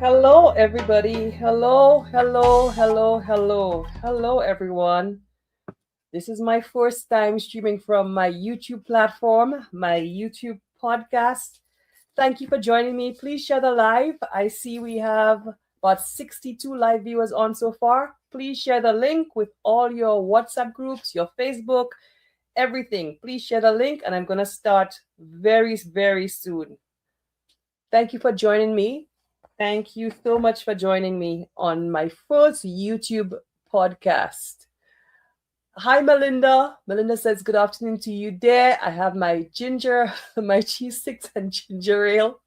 Hello, everybody. Hello, everyone. This is my first time streaming from my YouTube platform, my YouTube podcast. Thank you for joining me. Please share the live. I see we have about 62 live viewers on so far. Please share the link with all your WhatsApp groups, your Facebook, everything. Please share the link, and I'm going to start very, very soon. Thank you for joining me. Thank you so much for joining me on my first YouTube podcast. Hi, Melinda. Melinda says, good afternoon to you there. I have my ginger, my cheese sticks and ginger ale.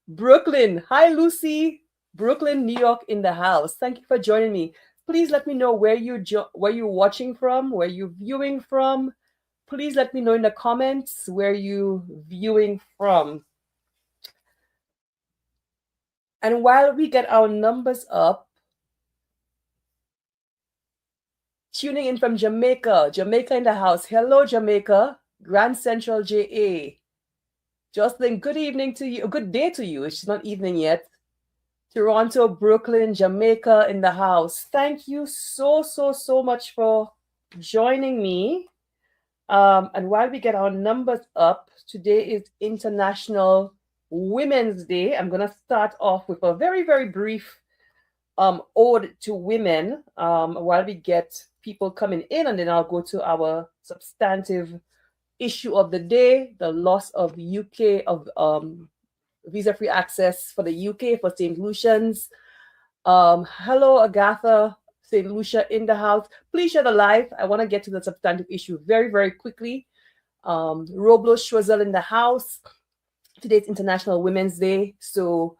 Brooklyn. Hi, Lucy. Brooklyn, New York in the house. Thank you for joining me. Please let me know where you're watching from, where you're viewing from. Please let me know in the comments where you're viewing from. And while we get our numbers up, tuning in from Jamaica in the house. Hello, Jamaica. Grand Central JA. Jocelyn, good evening to you. Good day to you. It's not evening yet. Toronto, Brooklyn, Jamaica in the house. Thank you so much for joining me. And while we get our numbers up, today is International Women's Day. I'm going to start off with a very, very brief ode to women while we get people coming in, and then I'll go to our substantive issue of the day, the loss of UK of visa-free access for the UK for St Lucians. Hello, Agatha, St Lucia in the house. Please share the live. I want to get to the substantive issue very, very quickly. Roblo Schwazel in the house. Today's International Women's Day, so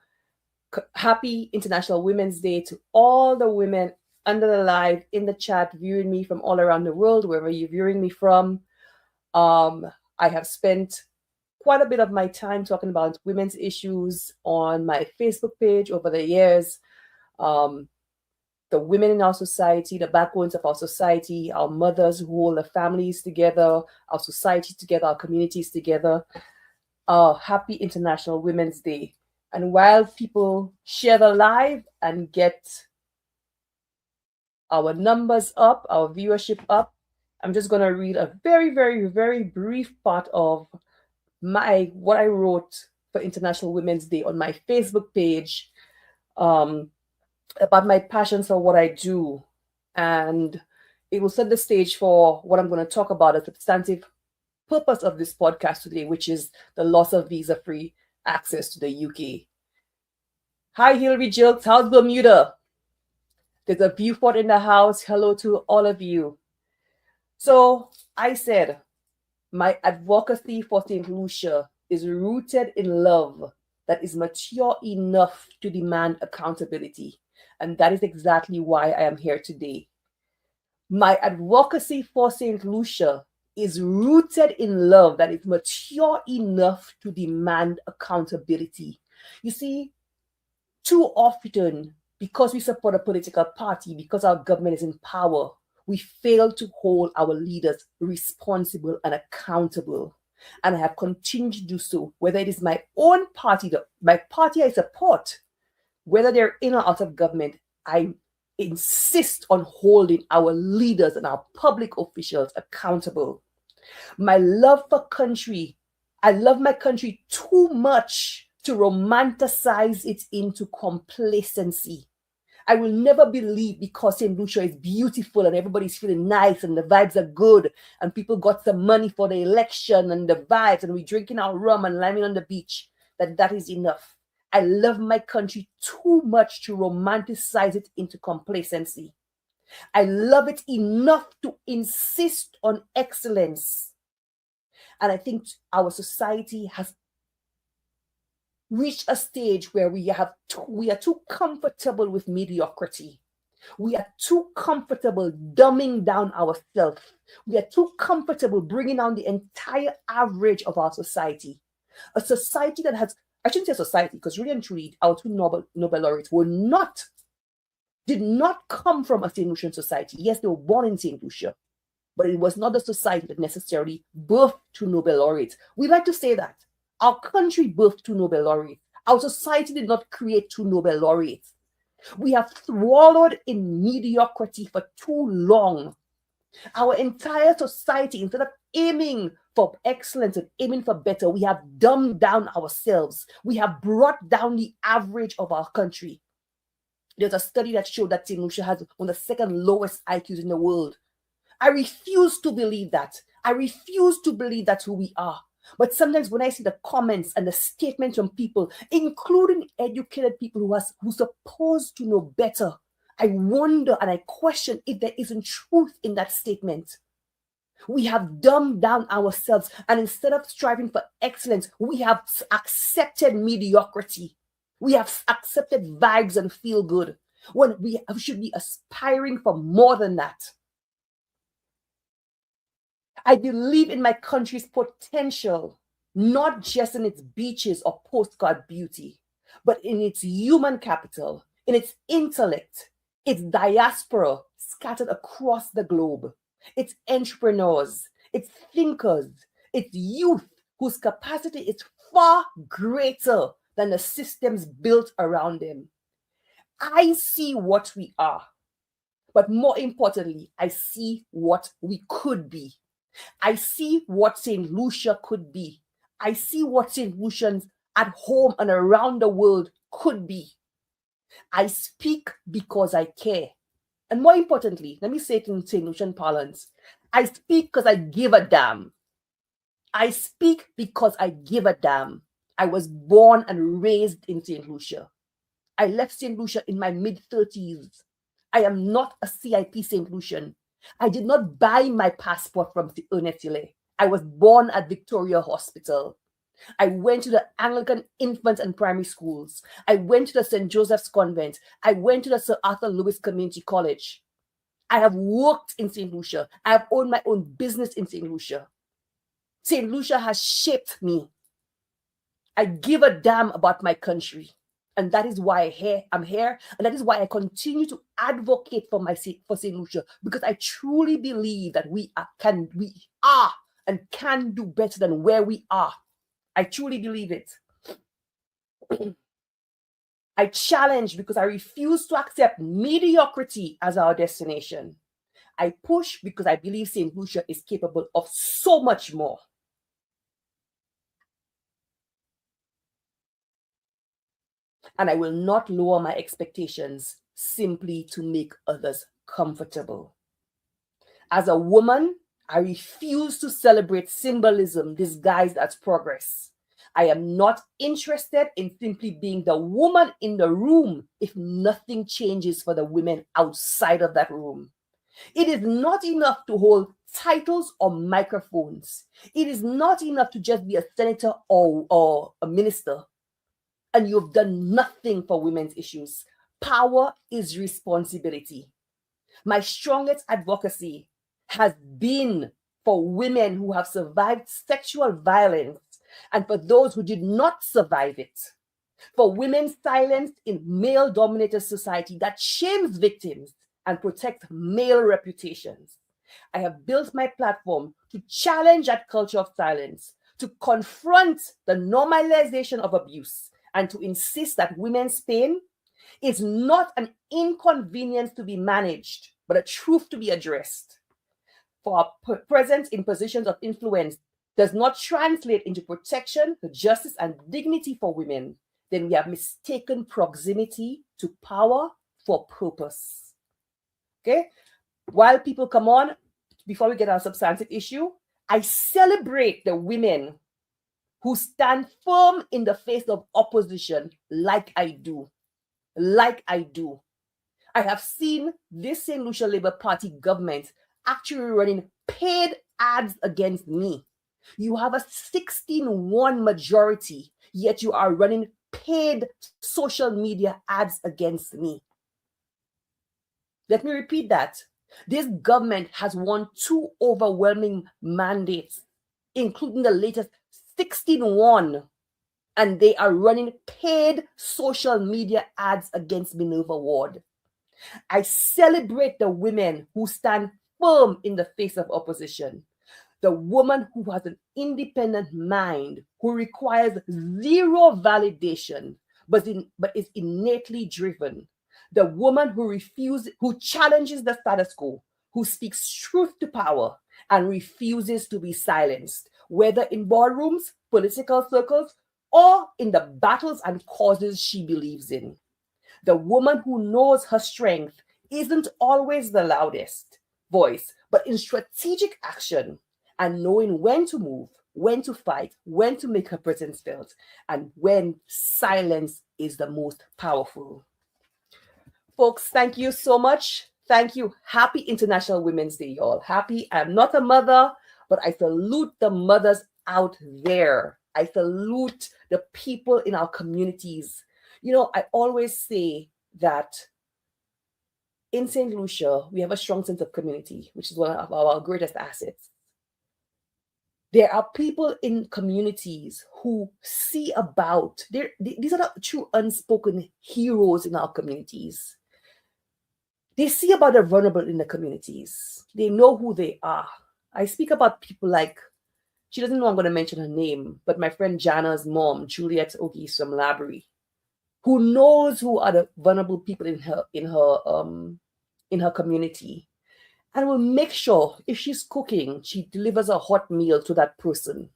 happy International Women's Day to all the women under the live in the chat viewing me from all around the world, wherever you're viewing me from. I have spent quite a bit of my time talking about women's issues on my Facebook page over the years. The women in our society, the backbones of our society, our mothers who hold the families together, our society together, our communities together. Happy International Women's Day. And while people share the live and get our numbers up, our viewership up, I'm just going to read a very, very, very brief part of what I wrote for International Women's Day on my Facebook page about my passion for what I do. And it will set the stage for what I'm going to talk about, a substantive purpose of this podcast today, which is the loss of visa-free access to the UK. Hi, Hillary Jilks. How's Bermuda? There's a Beaufort in the house. Hello to all of you. So I said, my advocacy for St. Lucia is rooted in love that is mature enough to demand accountability. And that is exactly why I am here today. My advocacy for St. Lucia is rooted in love that is mature enough to demand accountability. You see, too often, because we support a political party, because our government is in power, we fail to hold our leaders responsible and accountable. And I have continued to do so, whether it is my own party, my party I support, whether they're in or out of government. I insist on holding our leaders and our public officials accountable. My love for country, I love my country too much to romanticize it into complacency. I will never believe because St. Lucia is beautiful and everybody's feeling nice and the vibes are good and people got some money for the election and the vibes and we're drinking our rum and lying on the beach, that is enough. I love my country too much to romanticize it into complacency. I love it enough to insist on excellence. And I think our society has reached a stage where we are too comfortable with mediocrity. We are too comfortable dumbing down ourselves. We are too comfortable bringing down the entire average of our society. A society that has, I shouldn't say society, because really and truly, our two Nobel laureates did not come from a St. Lucian society. Yes, they were born in St. Lucia, but it was not the society that necessarily birthed two Nobel laureates. We like to say that. Our country birthed two Nobel laureates. Our society did not create two Nobel laureates. We have swallowed in mediocrity for too long. Our entire society, instead of aiming for excellence and aiming for better, we have dumbed down ourselves. We have brought down the average of our country. There's a study that showed that St Lucia has one of the second lowest IQs in the world. I refuse to believe that. I refuse to believe that's who we are. But sometimes when I see the comments and the statements from people, including educated people who are supposed to know better, I wonder and I question if there isn't truth in that statement. We have dumbed down ourselves, and instead of striving for excellence, we have accepted mediocrity. We have accepted vibes and feel good when we should be aspiring for more than that. I believe in my country's potential, not just in its beaches or postcard beauty, but in its human capital, in its intellect, its diaspora scattered across the globe, its entrepreneurs, its thinkers, its youth whose capacity is far greater than the systems built around them. I see what we are, but more importantly, I see what we could be. I see what St. Lucia could be. I see what St. Lucians at home and around the world could be. I speak because I care. And more importantly, let me say it in St. Lucian parlance, I speak because I give a damn. I speak because I give a damn. I was born and raised in St. Lucia. I left St. Lucia in my mid-30s. I am not a CIP St. Lucian. I did not buy my passport from Unitedpac. I was born at Victoria Hospital. I went to the Anglican infant and primary schools. I went to the St. Joseph's Convent. I went to the Sir Arthur Lewis Community College. I have worked in St. Lucia. I have owned my own business in St. Lucia. St. Lucia has shaped me. I give a damn about my country. And that is why I'm here. And that is why I continue to advocate for St. Lucia, because I truly believe that we are and can do better than where we are. I truly believe it. I challenge because I refuse to accept mediocrity as our destination. I push because I believe St. Lucia is capable of so much more. And I will not lower my expectations simply to make others comfortable. As a woman, I refuse to celebrate symbolism disguised as progress. I am not interested in simply being the woman in the room if nothing changes for the women outside of that room. It is not enough to hold titles or microphones. It is not enough to just be a senator or a minister, and you've done nothing for women's issues. Power is responsibility. My strongest advocacy has been for women who have survived sexual violence and for those who did not survive it. For women silenced in male-dominated society that shames victims and protects male reputations. I have built my platform to challenge that culture of silence, to confront the normalization of abuse, and to insist that women's pain is not an inconvenience to be managed, but a truth to be addressed. For our presence in positions of influence does not translate into protection, justice, and dignity for women, then we have mistaken proximity to power for purpose. Okay? While people come on, before we get our substantive issue, I celebrate the women who stand firm in the face of opposition like I do. Like I do. I have seen this St. Lucia Labour Party government actually running paid ads against me. You have a 16-1 majority, yet you are running paid social media ads against me. Let me repeat that. This government has won 2 overwhelming mandates, including the latest 16-1, and they are running paid social media ads against Minerva Ward. I celebrate the women who stand firm in the face of opposition. the woman who has an independent mind, who requires zero validation, but is innately driven, the woman who challenges the status quo, who speaks truth to power and refuses to be silenced, whether in boardrooms, political circles, or in the battles and causes she believes in. The woman who knows her strength isn't always the loudest voice, but in strategic action and knowing when to move, when to fight, when to make her presence felt, and when silence is the most powerful. Folks, thank you so much. Thank you. Happy International Women's Day, y'all. Happy. I'm not a mother, but I salute the mothers out there. I salute the people in our communities. You know, I always say that in St. Lucia, we have a strong sense of community, which is one of our greatest assets. There are people in communities who see about, these are the true unspoken heroes in our communities. They see about the vulnerable in the communities. They know who they are. I speak about people like, she doesn't know I'm going to mention her name, but my friend Jana's mom, Juliet Ogis from Labrie, who knows who are the vulnerable people in her community, and will make sure if she's cooking, she delivers a hot meal to that person.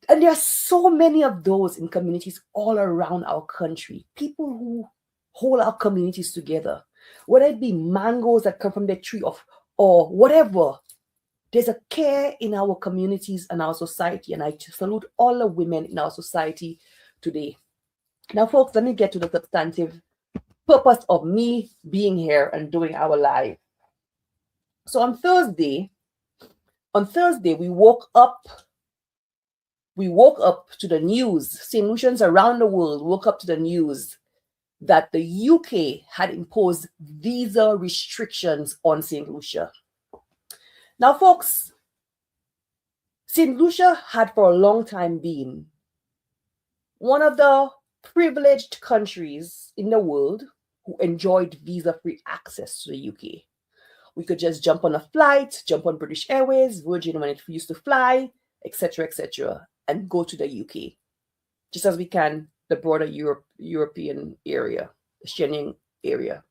And there are so many of those in communities all around our country, people who hold our communities together, whether it be mangoes that come from the tree or whatever. There's a care in our communities and our society, and I salute all the women in our society today. Now, folks, let me get to the substantive purpose of me being here and doing our live. So on Thursday, we woke up to the news. St. Lucians around the world woke up to the news that the UK had imposed visa restrictions on St. Lucia. Now, folks, St. Lucia had for a long time been one of the privileged countries in the world who enjoyed visa-free access to the UK. We could just jump on a flight, jump on British Airways, Virgin when it used to fly, etc., and go to the UK, just as we can the broader European area, the Schengen area.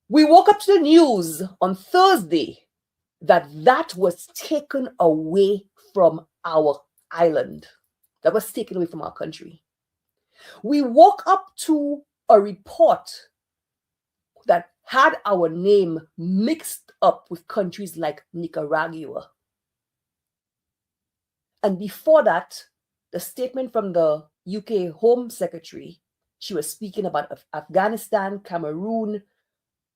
We woke up to the news on Thursday that was taken away from our island, that was taken away from our country. We woke up to a report that had our name mixed up with countries like Nicaragua. And before that, the statement from the UK Home Secretary, she was speaking about Afghanistan, Cameroon,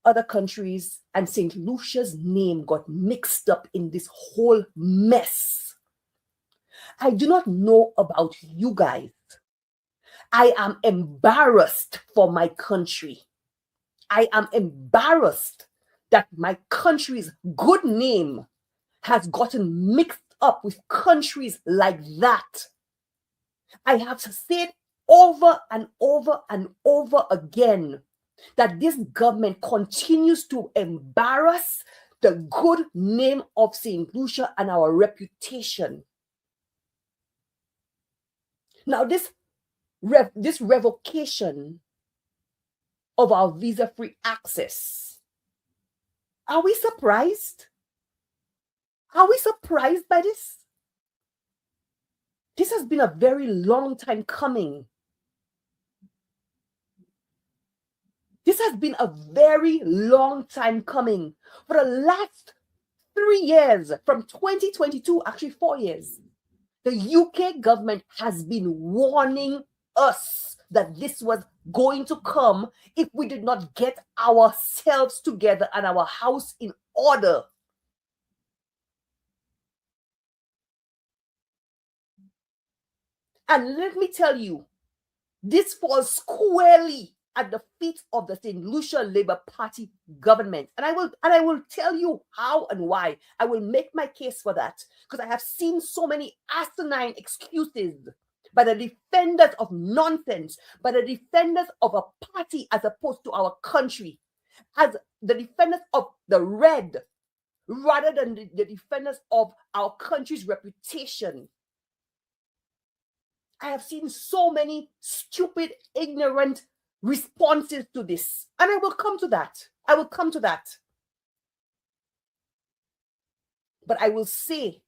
other countries, and St. Lucia's name got mixed up in this whole mess. I do not know about you guys. I am embarrassed for my country. I am embarrassed that my country's good name has gotten mixed up with countries like that. I have said over and over and over again that this government continues to embarrass the good name of St. Lucia and our reputation. Now, this revocation of our visa-free access, are we surprised? Are we surprised by this? This has been a very long time coming. This has been a very long time coming. For the last 3 years, from 2022, actually 4 years, the UK government has been warning us that this was going to come if we did not get ourselves together and our house in order. And let me tell you, this falls squarely at the feet of the St. Lucia Labour Party government. And I will tell you how and why. I will make my case for that, because I have seen so many asinine excuses by the defenders of nonsense, by the defenders of a party as opposed to our country, as the defenders of the red, rather than the defenders of our country's reputation. I have seen so many stupid, ignorant responses to this. And I will come to that. I will come to that. But I will say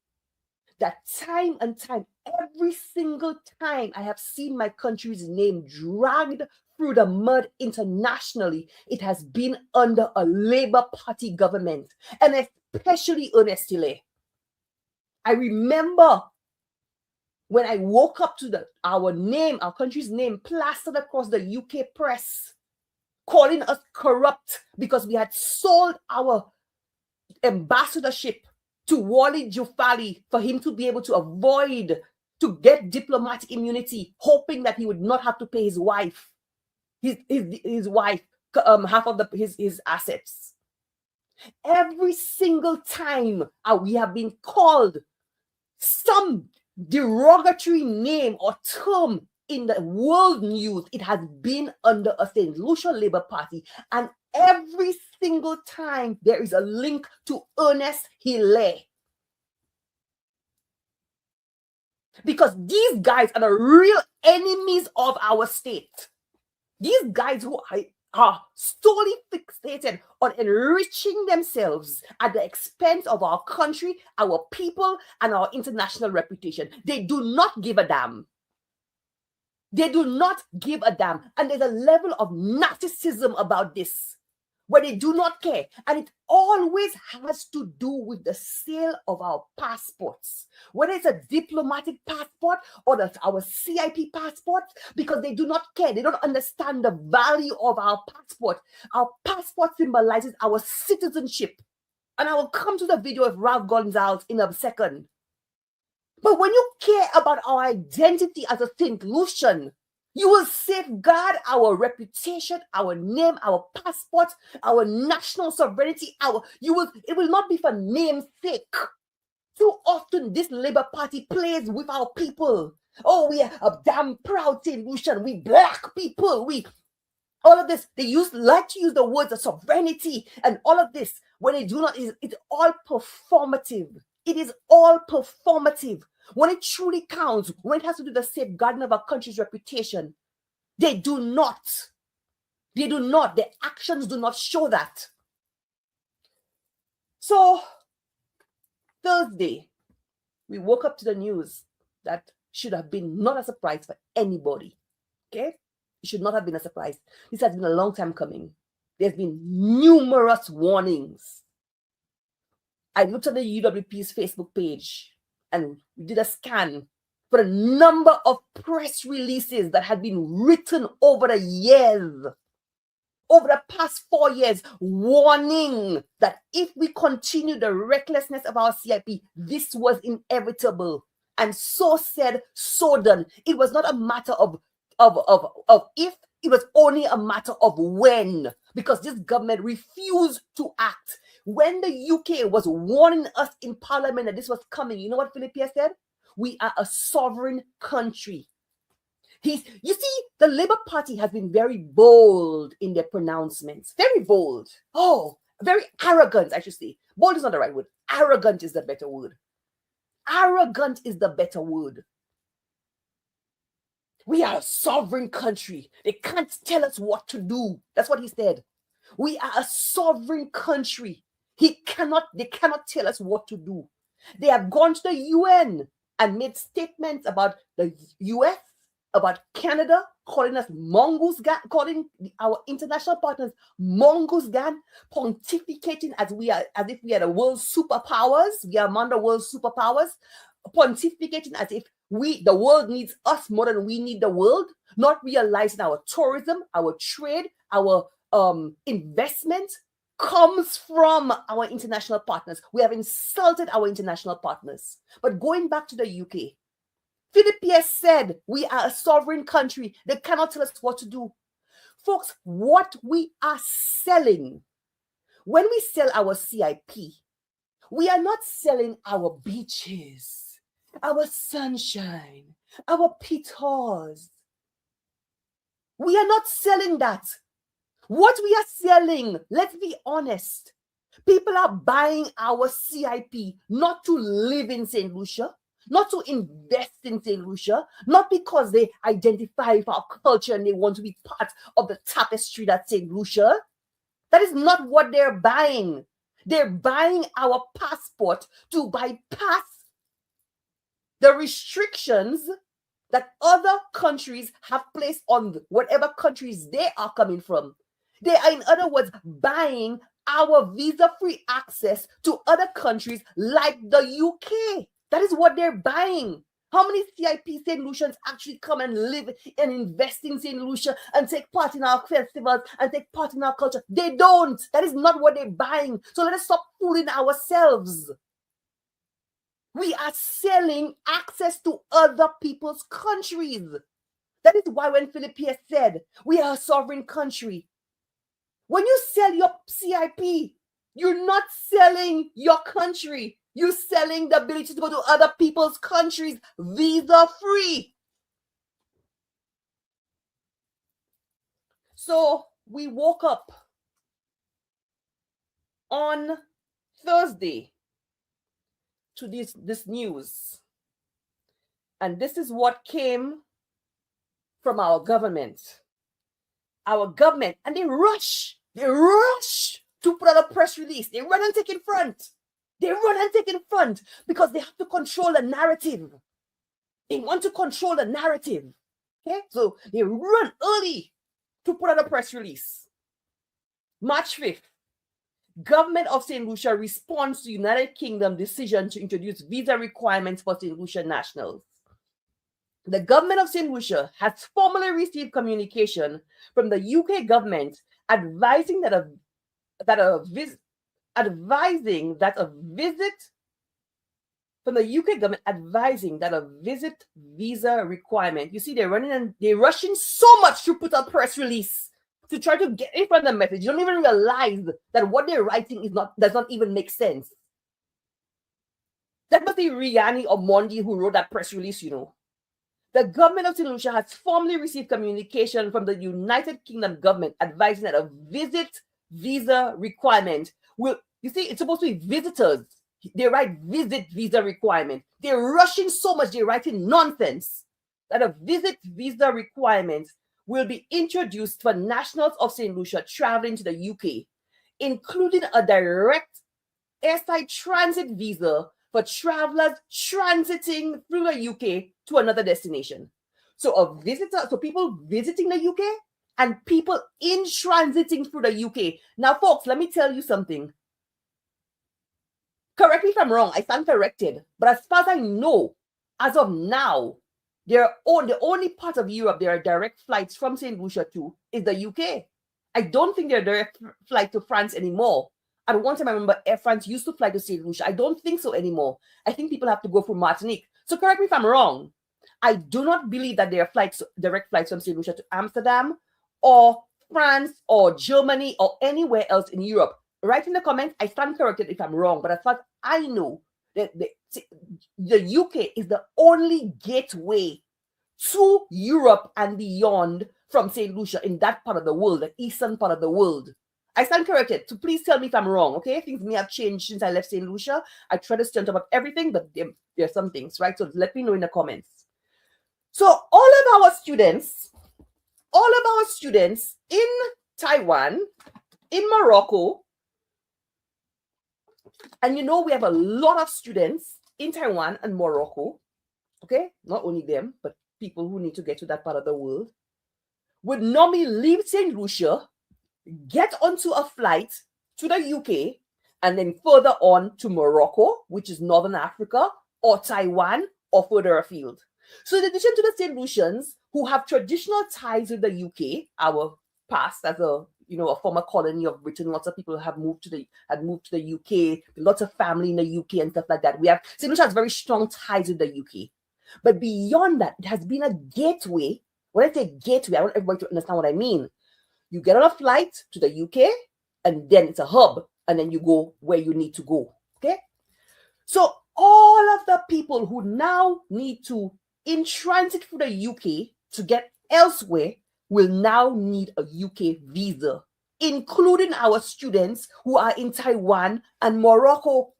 that time and time, every single time I have seen my country's name dragged through the mud internationally, it has been under a Labour Party government, and especially Ernest Tilley. I remember when I woke up to our country's name plastered across the UK press, calling us corrupt because we had sold our ambassadorship to Wally Jufali for him to be able to avoid, to get diplomatic immunity, hoping that he would not have to pay his wife, his wife, half of his assets. Every single time we have been called some derogatory name or term in the world news, it has been under a St Lucia Labour Party, and every single time there is a link to Ernest Tilley. Because these guys are the real enemies of our state. These guys who are solely fixated on enriching themselves at the expense of our country, our people, and our international reputation. They do not give a damn. They do not give a damn. And there's a level of narcissism about this, where they do not care. And it always has to do with the sale of our passports, whether it's a diplomatic passport or our CIP passport, because they do not care. They don't understand the value of our passport. Our passport symbolizes our citizenship. And I will come to the video of Ralph Gonzalez in a second. But when you care about our identity as a St. Lucian, you will safeguard our reputation, our name, our passport, our national sovereignty. It will not be for name'sake. Too often, this Labour Party plays with our people. Oh, we are a damn proud St. Lucian. We black people. All of this. They like to use the words of sovereignty and all of this. When they do not, it's all performative. It is all performative. When it truly counts, when it has to do with the safeguarding of our country's reputation, they do not. They do not. Their actions do not show that. So, Thursday, we woke up to the news that should have been not a surprise for anybody. Okay? It should not have been a surprise. This has been a long time coming. There's been numerous warnings. I looked at the UWP's Facebook page and we did a scan for a number of press releases that had been written over the years, over the past 4 years, warning that if we continue the recklessness of our CIP, this was inevitable. And so said, so done. It was not a matter of if, it was only a matter of when, because this government refused to act. When the UK was warning us in Parliament that this was coming, you know what Philippe said? We are a sovereign country. You see, the Labour Party has been very bold in their pronouncements. Very bold. Oh, very arrogant, I should say. Bold is not the right word. Arrogant is the better word. Arrogant is the better word. We are a sovereign country. They can't tell us what to do. That's what he said. We are a sovereign country. They cannot tell us what to do. They have gone to the UN and made statements about the US, about Canada, calling us mongoose, calling our international partners mongoose gang, pontificating as if we are the world's superpowers. We are among the world's superpowers, pontificating as if the world needs us more than we need the world, not realizing our tourism, our trade, our investment comes from our international partners. We have insulted our international partners. But going back to the UK, Philippe said we are a sovereign country. They cannot tell us what to do. Folks, what we are selling, when we sell our CIP, we are not selling our beaches, our sunshine, our pitons. We are not selling that. What we are selling, let's be honest, People are buying our CIP not to live in St. Lucia, not to invest in St. Lucia, not because they identify with our culture and they want to be part of the tapestry that's St. Lucia. That is not what they're buying. They're buying our passport to bypass the restrictions that other countries have placed on whatever countries they are coming from. They are, in other words, buying our visa-free access to other countries like the UK. That is what they're buying. How many CIP St. Lucians actually come and live and invest in St. Lucia and take part in our festivals and take part in our culture? They don't. That is not what they're buying. So let us stop fooling ourselves. We are selling access to other people's countries. That is why when Philippe said, we are a sovereign country, when you sell your CIP, you're not selling your country. You're selling the ability to go to other people's countries visa-free. So we woke up on Thursday to this news. And this is what came from our government. Our government, and they rush to put out a press release. They run and take in front. Because they have to control the narrative. They want to control the narrative. Okay, so they run early to put out a press release. March 5th, Government of St. Lucia responds to United Kingdom decision to introduce visa requirements for St. Lucia nationals. The government of St. Lucia has formally received communication from the UK government advising that a visit visa requirement. You see, they're running and they're rushing so much to put a press release to try to get in front of the message. You don't even realize that what they're writing does not even make sense. That must be Riani or Mondi who wrote that press release, you know. The government of St. Lucia has formally received communication from the United Kingdom government advising that a visa requirement will, you see, it's supposed to be visitors. They write visit visa requirement. They're rushing so much, they're writing nonsense. That a visit visa requirement will be introduced for nationals of St. Lucia traveling to the UK, including a direct airside transit visa for travelers transiting through the UK to another destination. So people visiting the UK and people in transiting through the UK. Now, folks, let me tell you something. Correct me if I'm wrong, I stand corrected. But as far as I know, as of now, the only part of Europe there are direct flights from St. Lucia to is the UK. I don't think there are direct flights to France anymore. At one time, I remember Air France used to fly to St. Lucia. I don't think so anymore. I think people have to go through Martinique. So correct me if I'm wrong. I do not believe that there are direct flights from St. Lucia to Amsterdam or France or Germany or anywhere else in Europe. Write in the comments, I stand corrected if I'm wrong. But as far as I know, that the UK is the only gateway to Europe and beyond from St. Lucia in that part of the world, the eastern part of the world. I stand corrected. So please tell me if I'm wrong, okay? Things may have changed since I left St. Lucia. I try to stay on top of everything, but there are some things, right? So let me know in the comments. So all of our students in Taiwan, in Morocco, and you know we have a lot of students in Taiwan and Morocco, okay? Not only them, but people who need to get to that part of the world, would normally leave St. Lucia, get onto a flight to the UK, and then further on to Morocco, which is Northern Africa, or Taiwan, or further afield. So in addition to the St. Lucians, who have traditional ties with the UK, our past as a former colony of Britain, lots of people had moved to the UK, lots of family in the UK and stuff like that. St. Lucia has very strong ties with the UK. But beyond that, it has been a gateway. When I say gateway, I want everybody to understand what I mean. You get on a flight to the UK, and then it's a hub, and then you go where you need to go, okay? So all of the people who now need to in transit through the UK to get elsewhere will now need a UK visa including our students who are in Taiwan and Morocco.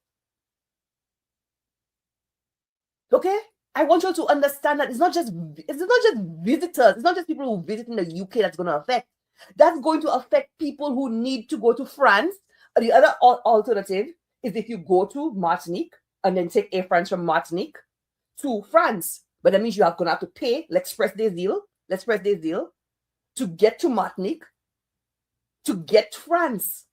Okay? I want you to understand that it's not just visitors, it's not just people who visit in the UK that's going to affect. That's going to affect people who need to go to France. The other alternative is if you go to Martinique and then take Air France from Martinique to France. But that means you are going to have to pay l'Express des Îles to get to Martinique, to get to France.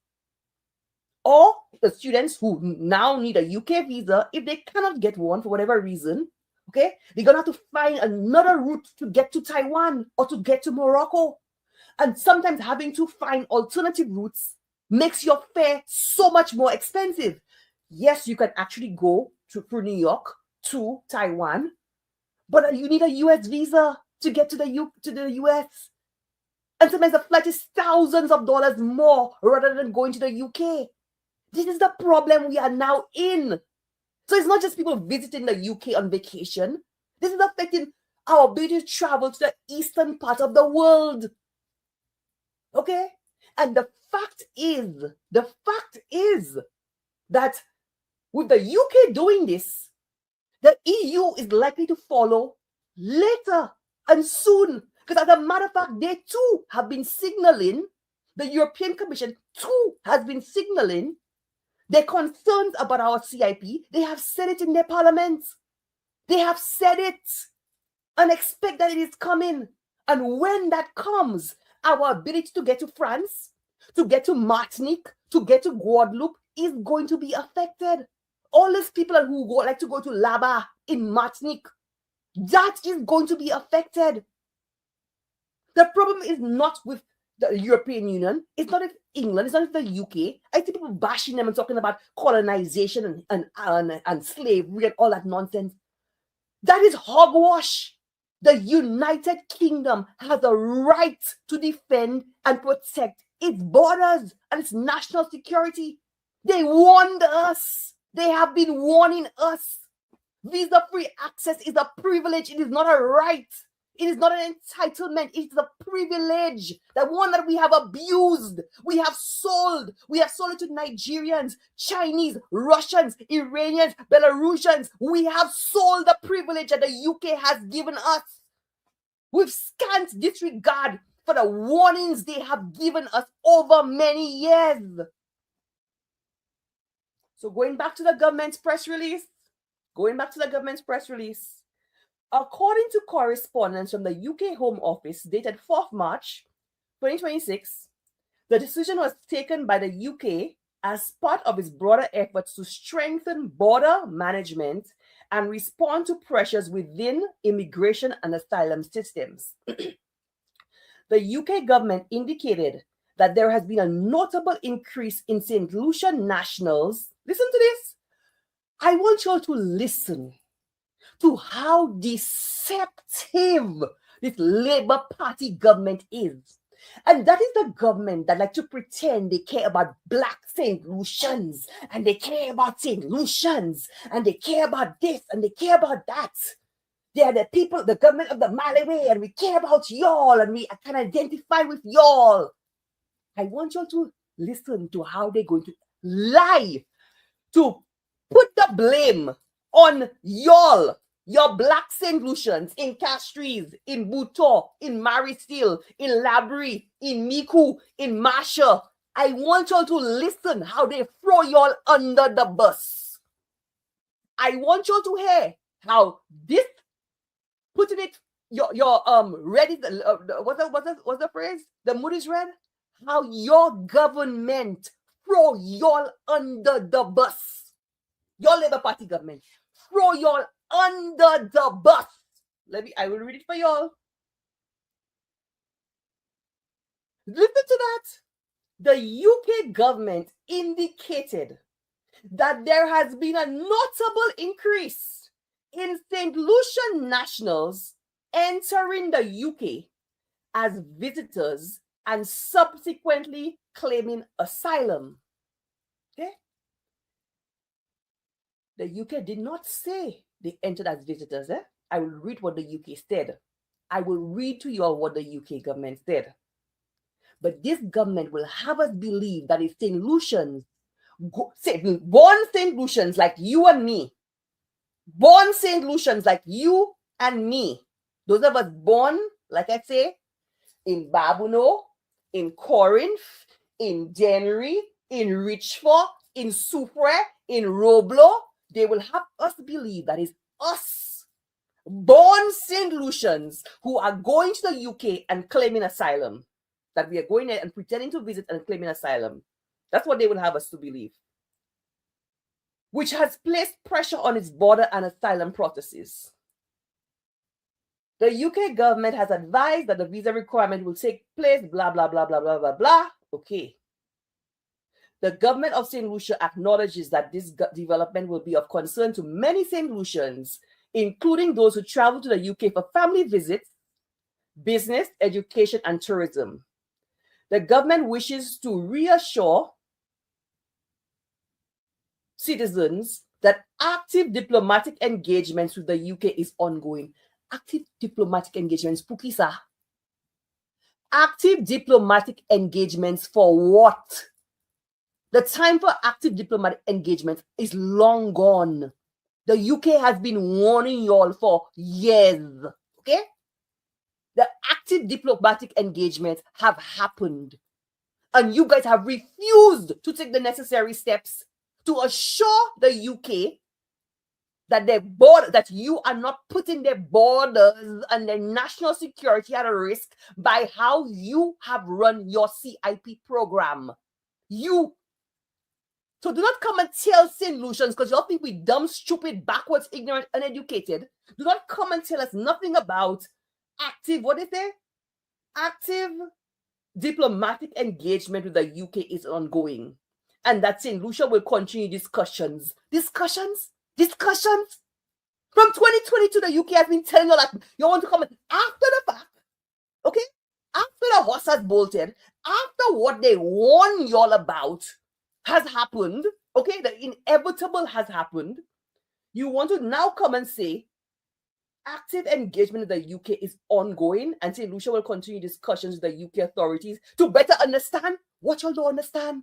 Or the students who now need a UK visa, if they cannot get one for whatever reason, okay, they're going to have to find another route to get to Taiwan or to get to Morocco. And sometimes having to find alternative routes makes your fare so much more expensive. Yes, you can actually go through New York to Taiwan, but you need a US visa to get to the US. And sometimes the flight is thousands of dollars more rather than going to the UK. This is the problem we are now in. So it's not just people visiting the UK on vacation. This is affecting our ability to travel to the eastern part of the world. Okay? And the fact is that with the UK doing this, the EU is likely to follow later and soon. Because as a matter of fact, they too have been signaling, the European Commission too has been signaling their concerns about our CIP. They have said it in their parliaments. They have said it and expect that it is coming. And when that comes, our ability to get to France, to get to Martinique, to get to Guadeloupe is going to be affected. All these people who like to go to Laba in Martinique, that is going to be affected. The problem is not with the European Union. It's not with England. It's not with the UK. I see people bashing them and talking about colonization and slavery and all that nonsense. That is hogwash. The United Kingdom has a right to defend and protect its borders and its national security. They warned us. They have been warning us. Visa-free access is a privilege. It is not a right. It is not an entitlement. It is a privilege. The one that we have abused. We have sold. We have sold it to Nigerians, Chinese, Russians, Iranians, Belarusians. We have sold the privilege that the UK has given us with scant disregard for the warnings they have given us over many years. So going back to the government's press release, according to correspondence from the UK Home Office dated 4th March 2026, the decision was taken by the UK as part of its broader efforts to strengthen border management and respond to pressures within immigration and asylum systems. The UK government indicated that there has been a notable increase in St Lucian nationals. Listen to this. I want you all to listen to how deceptive this Labour Party government is. And that is the government that like to pretend they care about Black St Lucians, and they care about St Lucians, and they care about this, and they care about that. They are the people, the government of the Malawi, and we care about y'all, and we can identify with y'all. I want y'all to listen to how they're going to lie, to put the blame on y'all, your Black St. Lucians in Castries, in Buto, in Maristille, in Labrie, in Miku, in Masha. I want y'all to listen how they throw y'all under the bus. I want y'all to hear how this, putting it, your ready, what's the phrase? The mood is red. How your government throw y'all under the bus. Your Labour Party government throw y'all under the bus. I will read it for y'all. Listen to that. The UK government indicated that there has been a notable increase in St Lucian nationals entering the UK as visitors and subsequently claiming asylum. Okay? The UK did not say they entered as visitors. I will read what the UK said. I will read to you all what the UK government said. But this government will have us believe that it's St. Lucians, born St. Lucians like you and me, born St. Lucians like you and me, those of us born, like I say, in Babuno, in Corinth, in January, in Richford, in Supre, in Roblo, they will have us believe that it's us, born St. Lucians, who are going to the UK and claiming asylum. That we are going there and pretending to visit and claiming asylum. That's what they will have us to believe. Which has placed pressure on its border and asylum processes. The UK government has advised that the visa requirement will take place, blah, blah, blah, blah, blah, blah, blah. Okay. The government of St. Lucia acknowledges that this development will be of concern to many St. Lucians, including those who travel to the UK for family visits, business, education, and tourism. The government wishes to reassure citizens that active diplomatic engagements with the UK is ongoing. Active diplomatic engagements, Pukisa. Active diplomatic engagements for what? The time for active diplomatic engagements is long gone. The UK has been warning y'all for years, okay? The active diplomatic engagements have happened. And you guys have refused to take the necessary steps to assure the UK that that you are not putting their borders and their national security at a risk by how you have run your CIP program. So do not come and tell St. Lucians, because you all think we dumb, stupid, backwards, ignorant, uneducated. Do not come and tell us nothing about active diplomatic engagement with the UK is ongoing. And that St. Lucia will continue discussions. From 2022, the UK has been telling you that you want to come after the fact, okay? After the horse has bolted, after what they warn y'all about has happened, okay? The inevitable has happened. You want to now come and say active engagement with the UK is ongoing and St. Lucia will continue discussions with the UK authorities to better understand what y'all don't understand.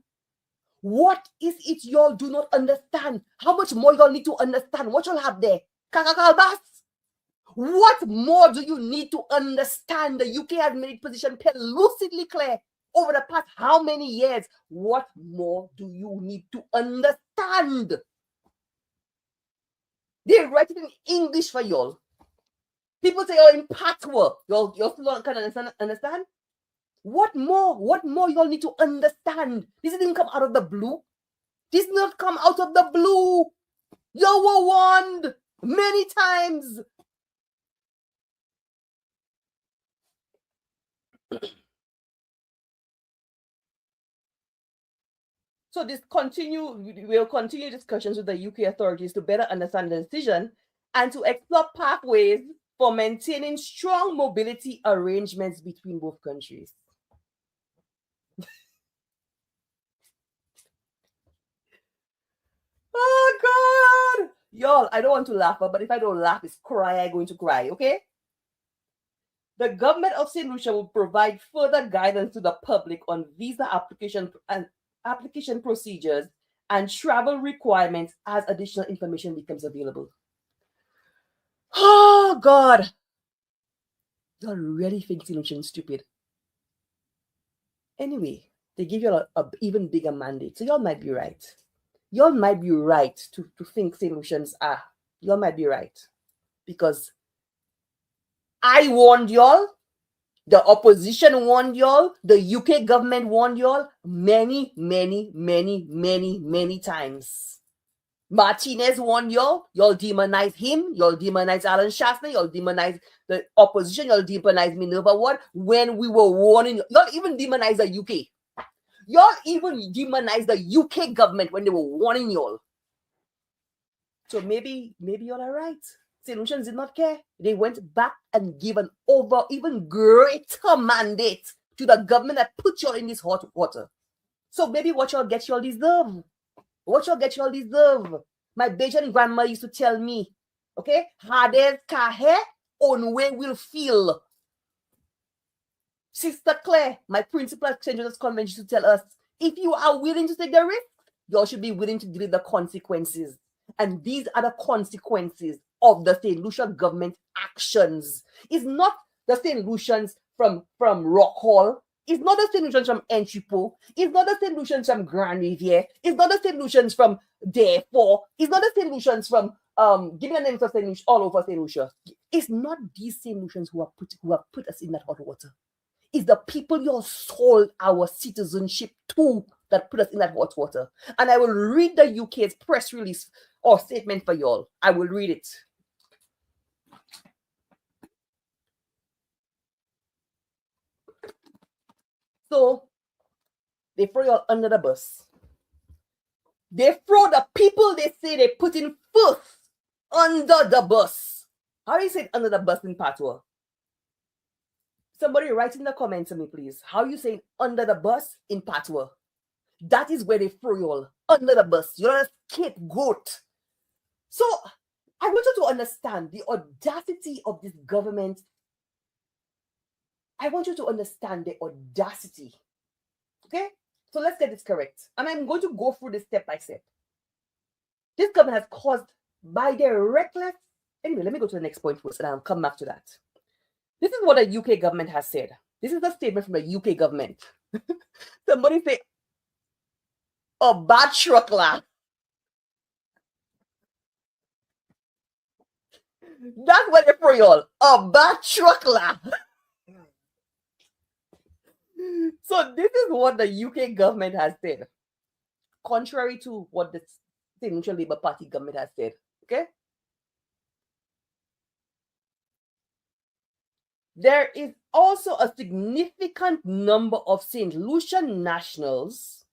What is it y'all do not understand? How much more y'all need to understand? What y'all have there? Kakakalbas? What more do you need to understand? The UK has made its position lucidly clear over the past how many years? What more do you need to understand? They write it in English for y'all. People say, in patois. Y'all still can't understand? What more y'all need to understand? This didn't come out of the blue. This did not come out of the blue. Y'all were warned many times. So we'll continue discussions with the UK authorities to better understand the decision and to explore pathways for maintaining strong mobility arrangements between both countries. Oh God! Y'all, I don't want to laugh, but if I don't laugh, it's I'm going to cry, okay? The government of St. Lucia will provide further guidance to the public on visa application procedures and travel requirements as additional information becomes available. Oh God! Y'all really think St. Lucians stupid? Anyway, they give you a even bigger mandate, so y'all might be right. Y'all might be right to think St. Lucians are. Y'all might be right. Because I warned y'all, the opposition warned y'all, the UK government warned y'all many, many, many, many, many times. Martinez warned y'all demonize him, y'all demonize Alan Shastner, y'all demonize the opposition, y'all demonize Minerva Ward when we were warning y'all even demonize the UK. Y'all even demonized the UK government when they were warning y'all. So maybe y'all are right. St. Lucians did not care. They went back and gave an even greater mandate to the government that put y'all in this hot water. So maybe what y'all get y'all deserve. What y'all get y'all deserve. My Bajan grandma used to tell me, okay, Hades kahe on way will feel. Sister Claire, my principal at St Joseph's Convention, to tell us, if you are willing to take the risk, you all should be willing to deal with the consequences. And these are the consequences of the St. Lucia government actions. It's not the St. Lucians from Rock Hall. It's not the St. Lucians from Enchipo. It's not the St. Lucians from Grand Riviere. It's not the St. Lucians from Therefore. It's not the St. Lucians from give me a name for St. Lucia all over St. Lucia. It's not these St. Lucians who have put us in that hot water. It's the people you all sold our citizenship to that put us in that hot water. And I will read the UK's press release or statement for y'all. I will read it. So they throw y'all under the bus. They throw the people they say they put in first under the bus. How do you say under the bus in patois? Somebody write in the comments to me, please. How you saying under the bus in patois? That is where they throw you all under the bus. You're a scapegoat. So I want you to understand the audacity of this government. I want you to understand the audacity. Okay? So let's get this correct. And I'm going to go through this step by step. This government has caused by their reckless. Anyway, let me go to the next point first and I'll come back to that. This is what the UK government has said. This is a statement from the UK government. Somebody say, a bad truckler. That's what they're for y'all. A bad truckler. So this is what the UK government has said. Contrary to what the St. Lucia Labour Party government has said. Okay? There is also a significant number of St. Lucian nationals,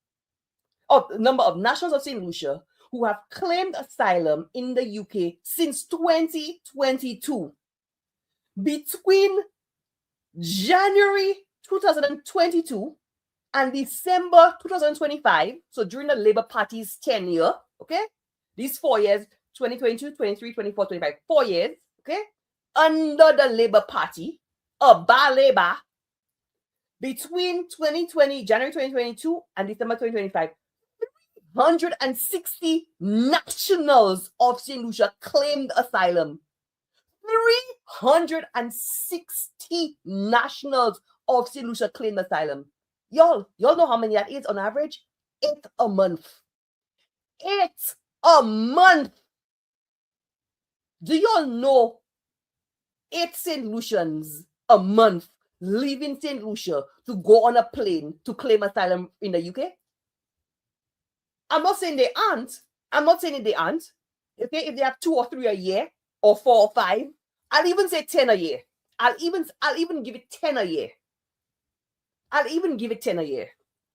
number of nationals of St. Lucia who have claimed asylum in the UK since 2022. Between January 2022 and December 2025, so during the Labour Party's tenure, okay, these 4 years, 2022, 23, 24, 25, 4 years, okay, under the Labour Party, Labour, between January 2022 and December 2025, 360 nationals of St. Lucia claimed asylum. 360 nationals of St. Lucia claimed asylum. Y'all know how many that is on average? 8 a month. 8 a month. Do y'all know 8 St. Lucians a month leaving St. Lucia to go on a plane to claim asylum in the UK? I'm not saying they aren't. Okay, if they have 2 or 3 a year, or 4 or 5, I'll even say 10 a year. I'll even give it 10 a year.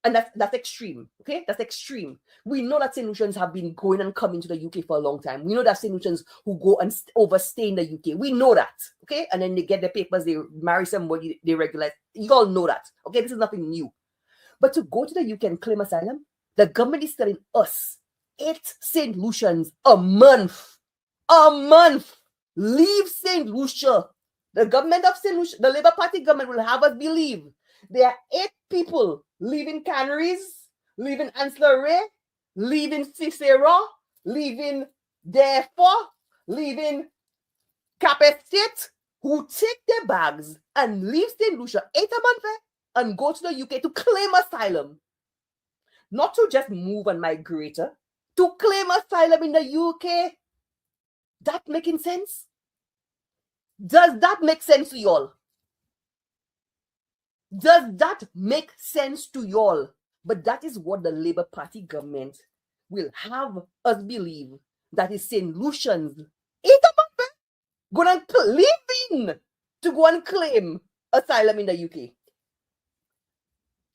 And that's extreme. Okay, that's extreme. We know that St. Lucians have been going and coming to the UK for a long time. We know that St. Lucians who go and overstay in the UK. We know that. Okay, and then they get their papers, they marry somebody, they regularize. You all know that. Okay, this is nothing new. But to go to the UK and claim asylum, the government is telling us 8 St. Lucians a month. Leave St. Lucia. The government of St. Lucia, the Labour Party government will have us believe there are 8 people leaving Canaries, leaving Ancillary, leaving Cicero, leaving Therefore, leaving Cap Estate, who take their bags and leave St. Lucia 8 a month and go to the UK to claim asylum. Not to just move and migrate, to claim asylum in the UK. That making sense? Does that make sense to y'all? Does that make sense to y'all? But that is what the Labour Party government will have us believe. That is St. Lucians 8 a month gonna leaving to go and claim asylum in the UK.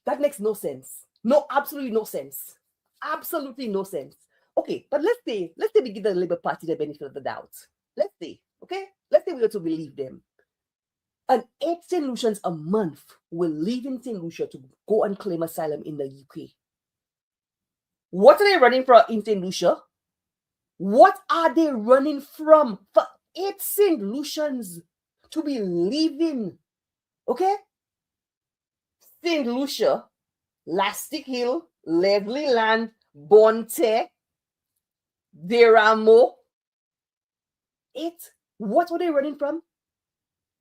That makes no sense. No, absolutely no sense. Absolutely no sense. Okay, but let's say we give the Labour Party the benefit of the doubt. Let's say, okay? Let's say we are to believe them. And 8 St. Lucians a month will leave in St. Lucia to go and claim asylum in the UK. What are they running from in St. Lucia? What are they running from for 8 St. Lucians to be leaving? Okay? St Lucia, Lastic Hill, Leslie Land, Bonte, Deramo. What were they running from?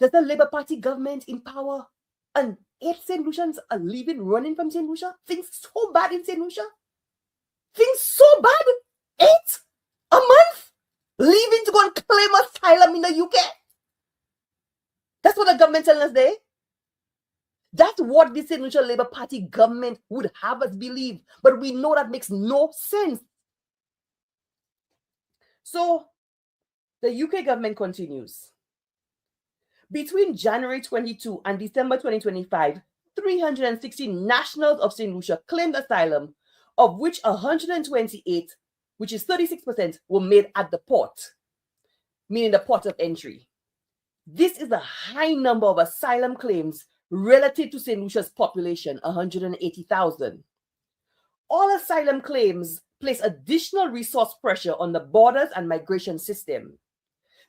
Does the Labour Party government in power? And 8 St Lucians are leaving, running from St Lucia? Things so bad in St Lucia? Things so bad? 8 a month? Leaving to go and claim asylum in the UK? That's what the government telling us there. That's what the St Lucia Labour Party government would have us believe. But we know that makes no sense. So the UK government continues. Between January 22 and December 2025, 360 nationals of St. Lucia claimed asylum, of which 128, which is 36%, were made at the port, meaning the port of entry. This is a high number of asylum claims relative to St. Lucia's population, 180,000. All asylum claims place additional resource pressure on the borders and migration system.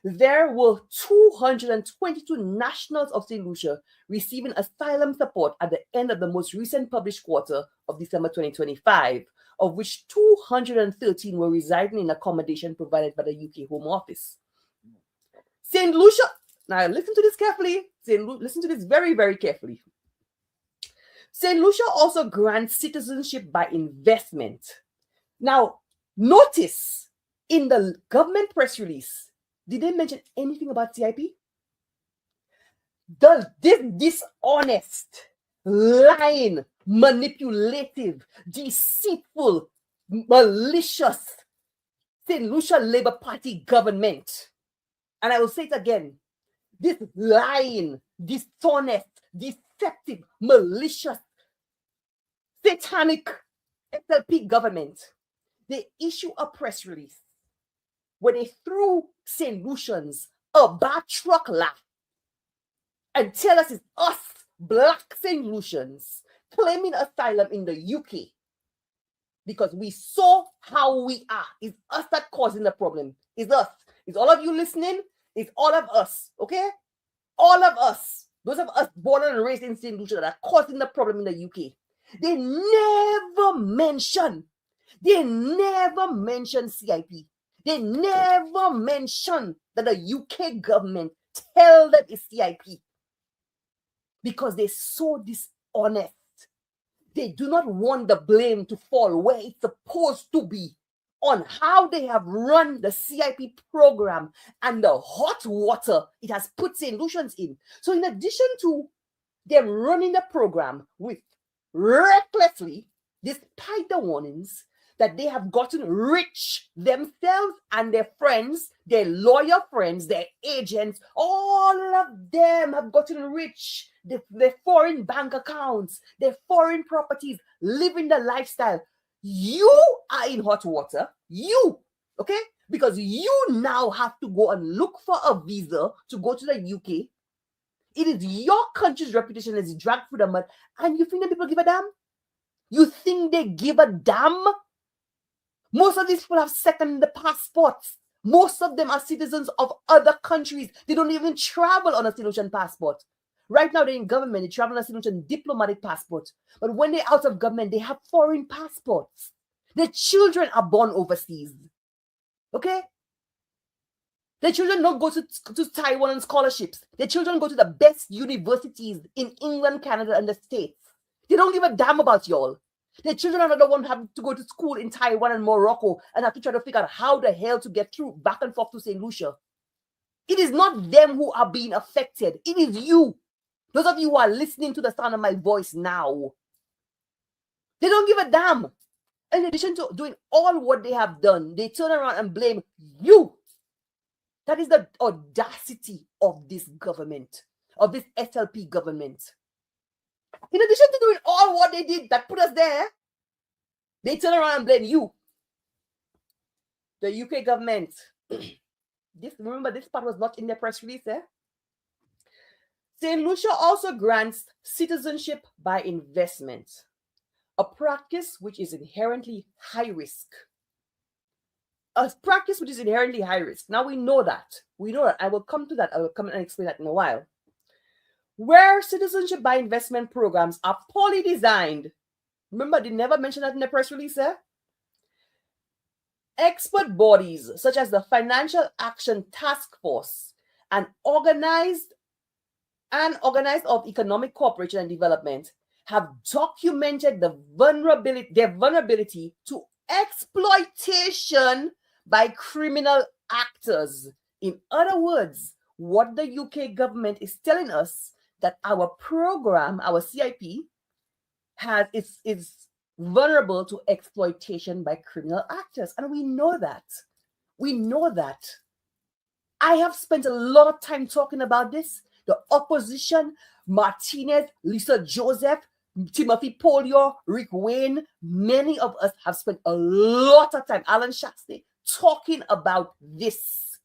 There were 222 nationals of St. Lucia receiving asylum support at the end of the most recent published quarter of December 2025, of which 213 were residing in accommodation provided by the UK Home Office. St. Lucia, now listen to this carefully. Listen to this very, very carefully. St. Lucia also grants citizenship by investment. Now, notice in the government press release, did they mention anything about CIP? This dishonest, lying, manipulative, deceitful, malicious St. Lucia Labour Party government, and I will say it again, this lying, dishonest, deceptive, malicious, satanic SLP government, they issue a press release where they threw St. Lucians a bad truck laugh and tell us it's us, black St. Lucians, claiming asylum in the UK because we saw how we are. It's us that causing the problem. It's us. It's all of you listening. It's all of us, okay? All of us. Those of us born and raised in St. Lucia that are causing the problem in the UK. They never mention CIP. They never mention that the UK government tell them it's CIP because they're so dishonest. They do not want the blame to fall where it's supposed to be on how they have run the CIP program and the hot water it has put St. Lucians in. So in addition to them running the program with recklessly, despite the warnings, that they have gotten rich themselves and their friends, their lawyer friends, their agents, all of them have gotten rich. Their foreign bank accounts, their foreign properties, living the lifestyle. You are in hot water. You, okay? Because you now have to go and look for a visa to go to the UK. It is your country's reputation that is dragged through the mud. And you think that people give a damn? You think they give a damn? Most of these people have second passports. Most of them are citizens of other countries. They don't even travel on a St. Lucian passport. Right now, they're in government. They travel on a St. Lucian diplomatic passport. But when they're out of government, they have foreign passports. Their children are born overseas. Okay? Their children don't go to Taiwan on scholarships. Their children go to the best universities in England, Canada, and the States. They don't give a damn about y'all. Their children are not the ones having to go to school in Taiwan and Morocco and have to try to figure out how the hell to get through back and forth to St. Lucia. It is not them who are being affected. It is you. Those of you who are listening to the sound of my voice now. They don't give a damn. In addition to doing all what they have done, they turn around and blame you. That is the audacity of this government, of this SLP government. In addition to doing all what they did that put us there, they turn around and blame you. The UK government. Remember, this part was not in the press release there. St. Lucia also grants citizenship by investment, a practice which is inherently high risk. A practice which is inherently high risk. Now we know that. I will come to that. I will come and explain that in a while. where citizenship by investment programs are poorly designed. Remember, they never mentioned that in the press release, eh? Expert bodies such as the Financial Action Task Force and Organized of Economic Cooperation and Development have documented their vulnerability to exploitation by criminal actors. In other words, what the UK government is telling us that our program, our CIP, is vulnerable to exploitation by criminal actors. And we know that. We know that. I have spent a lot of time talking about this. The opposition, Martinez, Lisa Joseph, Timothy Polio, Rick Wayne, many of us have spent a lot of time, Alan Shastey, talking about this.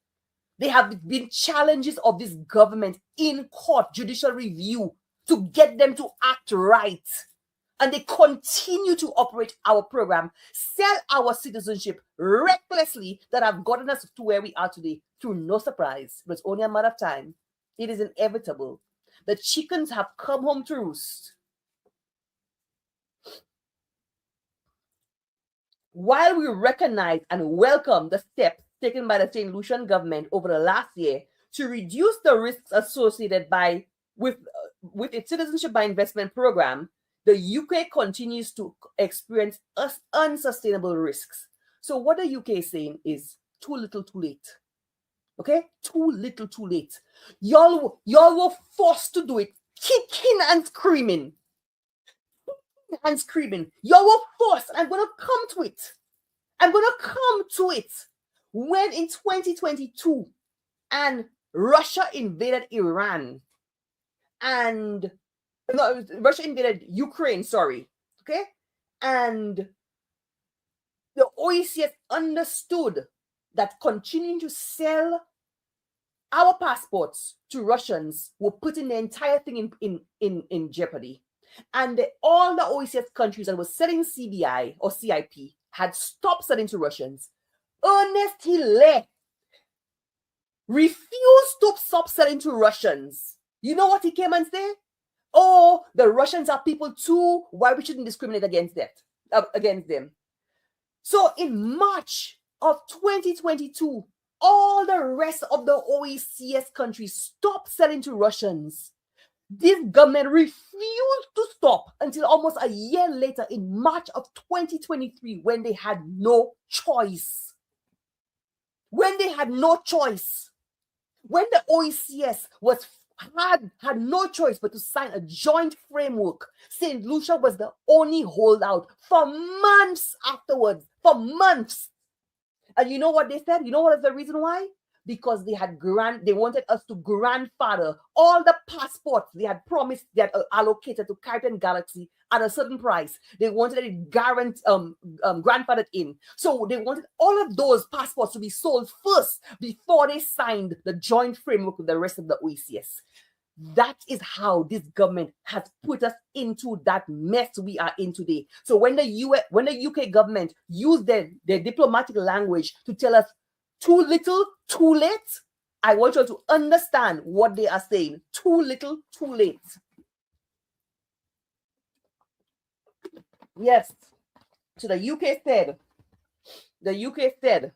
There have been challenges of this government in court, judicial review, to get them to act right. And they continue to operate our program, sell our citizenship recklessly, that have gotten us to where we are today through no surprise. But it's only a matter of time. It is inevitable. The chickens have come home to roost. While we recognize and welcome the steps taken by the St Lucian government over the last year to reduce the risks associated with its citizenship by investment program, the UK continues to experience unsustainable risks. So what the UK is saying is too little, too late. Okay? Too little, too late. Y'all were forced to do it, kicking and screaming. And screaming. Y'all were forced. I'm going to come to it. When in 2022, and Russia invaded Iran, and no, Russia invaded Ukraine, sorry. Okay? And the OECS understood that continuing to sell our passports to Russians were putting the entire thing in jeopardy. And all the OECS countries that were selling CBI or CIP had stopped selling to Russians. Ernest Hille refused to stop selling to Russians. You know what he came and said? Oh, the Russians are people too. Why we shouldn't discriminate against them? So in March of 2022, all the rest of the OECS countries stopped selling to Russians. This government refused to stop until almost a year later in March of 2023, when they had no choice. When the OECS had no choice but to sign a joint framework, St. Lucia was the only holdout for months afterwards. For months. And you know what they said? You know what is the reason why? Because they wanted us to grandfather all the passports they had promised, they had allocated to Caribbean Galaxy at a certain price. They wanted it grandfathered in. So they wanted all of those passports to be sold first before they signed the joint framework with the rest of the OECS. That is how this government has put us into that mess we are in today. So when the UK government used their diplomatic language to tell us too little, too late, I want you to understand what they are saying. Too little, too late. Yes. So the UK said,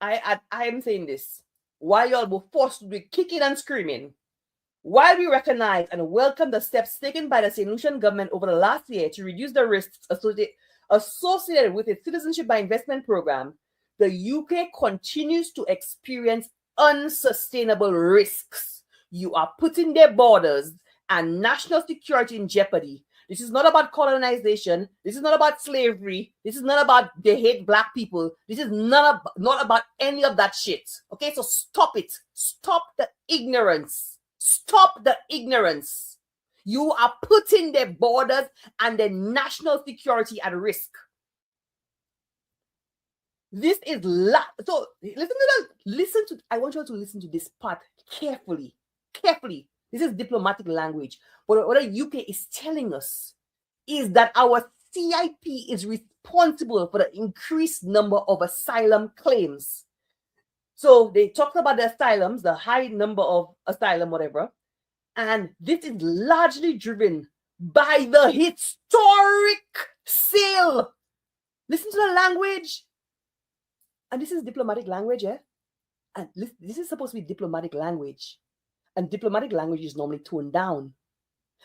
I am saying this, while y'all were forced to be kicking and screaming, while we recognize and welcome the steps taken by the St. Lucian government over the last year to reduce the risks associated with its citizenship by investment program, the UK continues to experience unsustainable risks. You are putting their borders and national security in jeopardy. This is not about colonization. This is not about slavery. This is not about they hate black people. This is not about any of that shit. Okay, so stop it. Stop the ignorance. Stop the ignorance. You are putting their borders and their national security at risk. This is so listen to I want you to listen to this part carefully. This is diplomatic language. But what the UK is telling us is that our CIP is responsible for the increased number of asylum claims. So they talked about the asylums, the high number of asylum, whatever. And this is largely driven by the historic sale. Listen to the language. And this is diplomatic language, yeah? And this is supposed to be diplomatic language. And diplomatic language is normally toned down.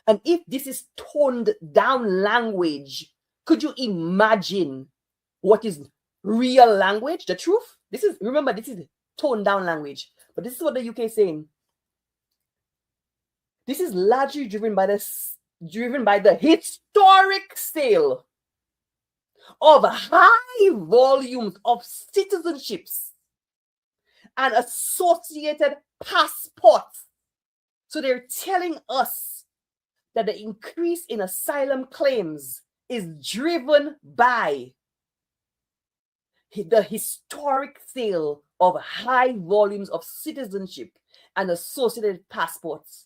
And if this is toned down language, could you imagine what is real language? The truth? Remember, this is toned down language. But this is what the UK is saying. This is largely driven by the historic sale of high volumes of citizenships and associated passports. So they're telling us that the increase in asylum claims is driven by the historic sale of high volumes of citizenship and associated passports.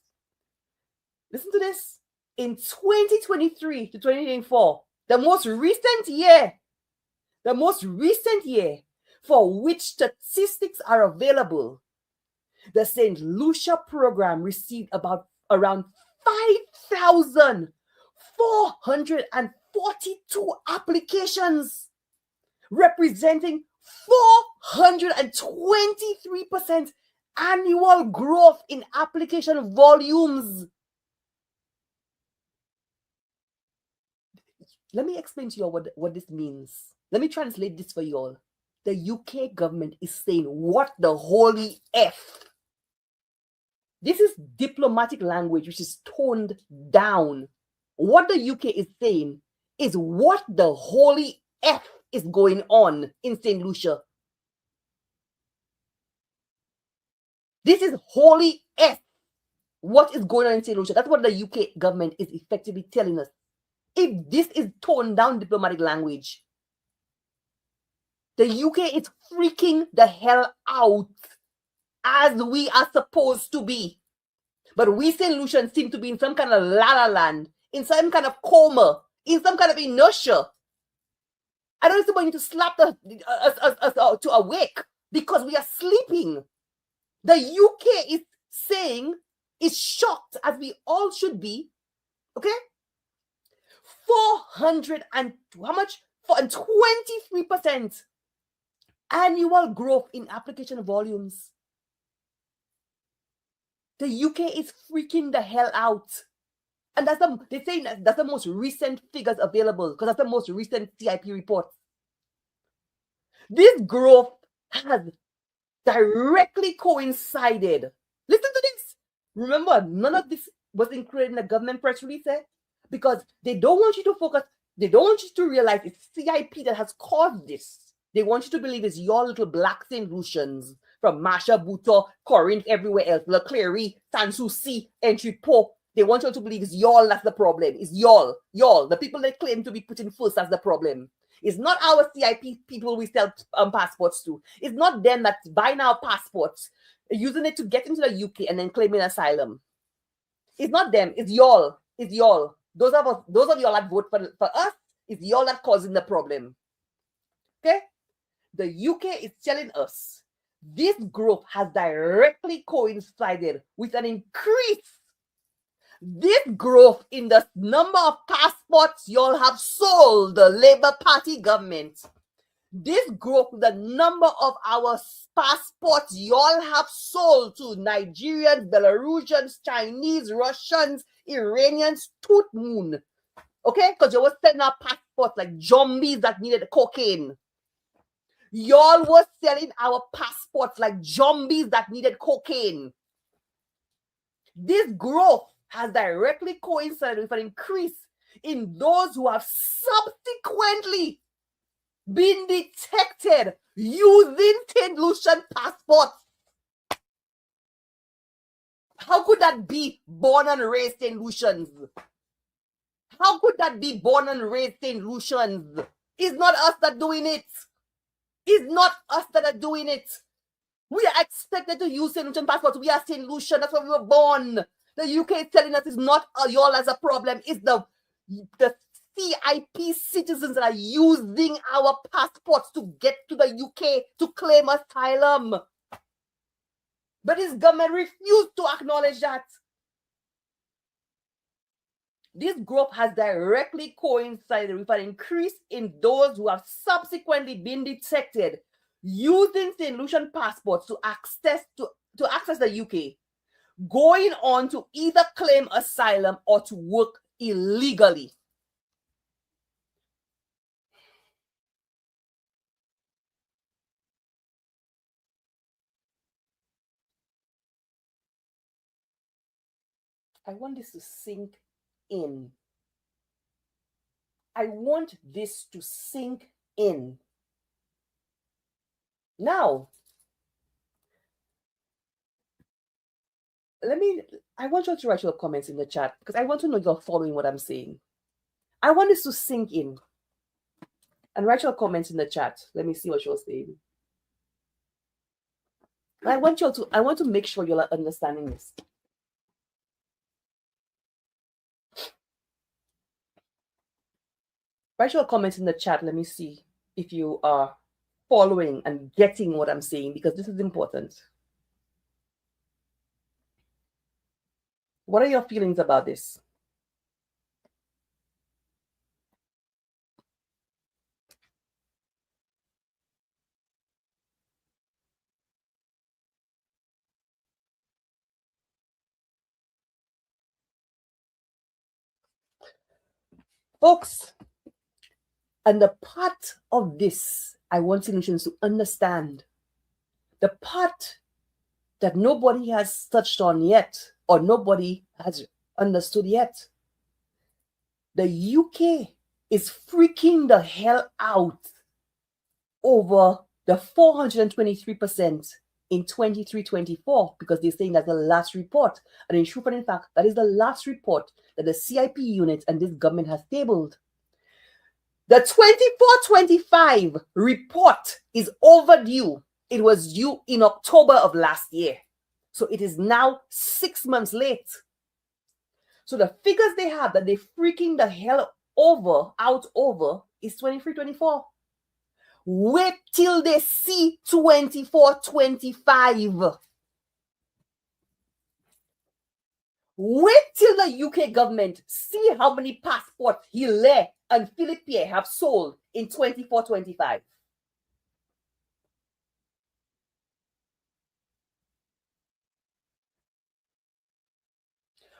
Listen to this. In 2023 to 2024, the most recent year for which statistics are available, the St Lucia program received around 5,442 applications, representing 423% annual growth in application volumes. Let me explain to you all what this means. Let me translate this for you all. The UK government is saying, what the holy F? This is diplomatic language, which is toned down. What the UK is saying is, what the holy F is going on in St Lucia? This is holy F. What is going on in St Lucia? That's what the UK government is effectively telling us. If this is toned down diplomatic language, the UK is freaking the hell out, as we are supposed to be. But we St Lucians seem to be in some kind of la-la land, in some kind of coma, in some kind of inertia. I don't think we need to slap us to awake because we are sleeping. The UK is saying, is shocked, as we all should be, okay? 23% annual growth in application volumes. The UK is freaking the hell out. And they're saying that's the most recent figures available, because that's the most recent CIP report. This growth has directly coincided. Listen to this. Remember, none of this was included in the government press release, because they don't want you to focus. They don't want you to realize it's CIP that has caused this. They want you to believe it's your little black St Lucians from Masha, Buto, Corinth, everywhere else, Le Clery, Sanssouci, Entrepot. They want you to believe it's y'all that's the problem. It's y'all. The people they claim to be putting first as the problem. It's not our CIP people we sell passports to. It's not them that buy our passports, using it to get into the UK and then claiming asylum. It's not them. It's y'all. It's y'all. Those of y'all that vote for us, it's y'all that causing the problem. Okay? The UK is telling us this growth has directly coincided with an increase. This growth in the number of passports y'all have sold, the Labour Party government. This growth in the number of our passports y'all have sold to Nigerians, Belarusians, Chinese, Russians, Iranians, tooth moon. Okay? Because you were selling our passports like zombies that needed cocaine. Y'all were selling our passports like zombies that needed cocaine. This growth has directly coincided with an increase in those who have subsequently been detected using St Lucian passports. How could that be born and raised St Lucians? How could that be born and raised St Lucians? It's not us that doing it. It's not us that are doing it. We are expected to use St Lucian passports. We are St Lucian. That's where we were born. The UK is telling us it's not y'all as a problem. It's the CIP citizens that are using our passports to get to the UK to claim asylum. But this government refused to acknowledge that. This growth has directly coincided with an increase in those who have subsequently been detected using St Lucian passports to access the UK, going on to either claim asylum or to work illegally. I want this to sink in. I want this to sink in. Now, I want you to write your comments in the chat because I want to know you're following what I'm saying. I want this to sink in. And write your comments in the chat. Let me see what you're saying. I want to make sure you're understanding this. Write your comments in the chat. Let me see if you are following and getting what I'm saying, because this is important. What are your feelings about this? Folks, and the part of this I want St Lucians to understand, the part that nobody has touched on yet, or nobody has understood yet. The UK is freaking the hell out over the 423% in 23-24, because they're saying that's the last report. And in truth and in fact, that is the last report that the CIP unit and this government has tabled. The 24-25 report is overdue. It was due in October of last year. So it is now 6 months late. So the figures they have that they're freaking the hell out over is 23-24. Wait till they see 24-25. Wait till the UK government see how many passports Hilaire and Philippe have sold in 24-25.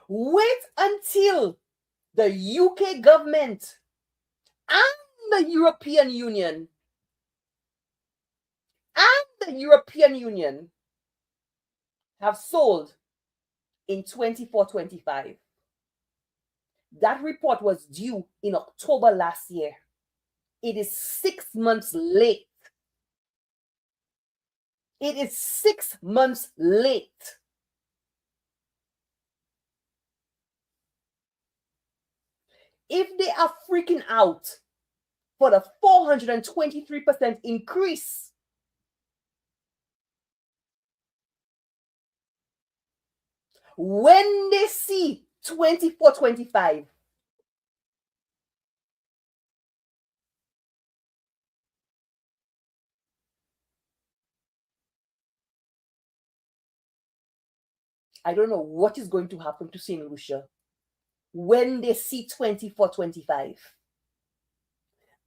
Wait until the UK government and the European Union have sold in 24-25. That report was due in October last year. It is 6 months late. It is 6 months late. If they are freaking out for the 423% increase, when they see 24-25, I don't know what is going to happen to St. Lucia when they see 24-25.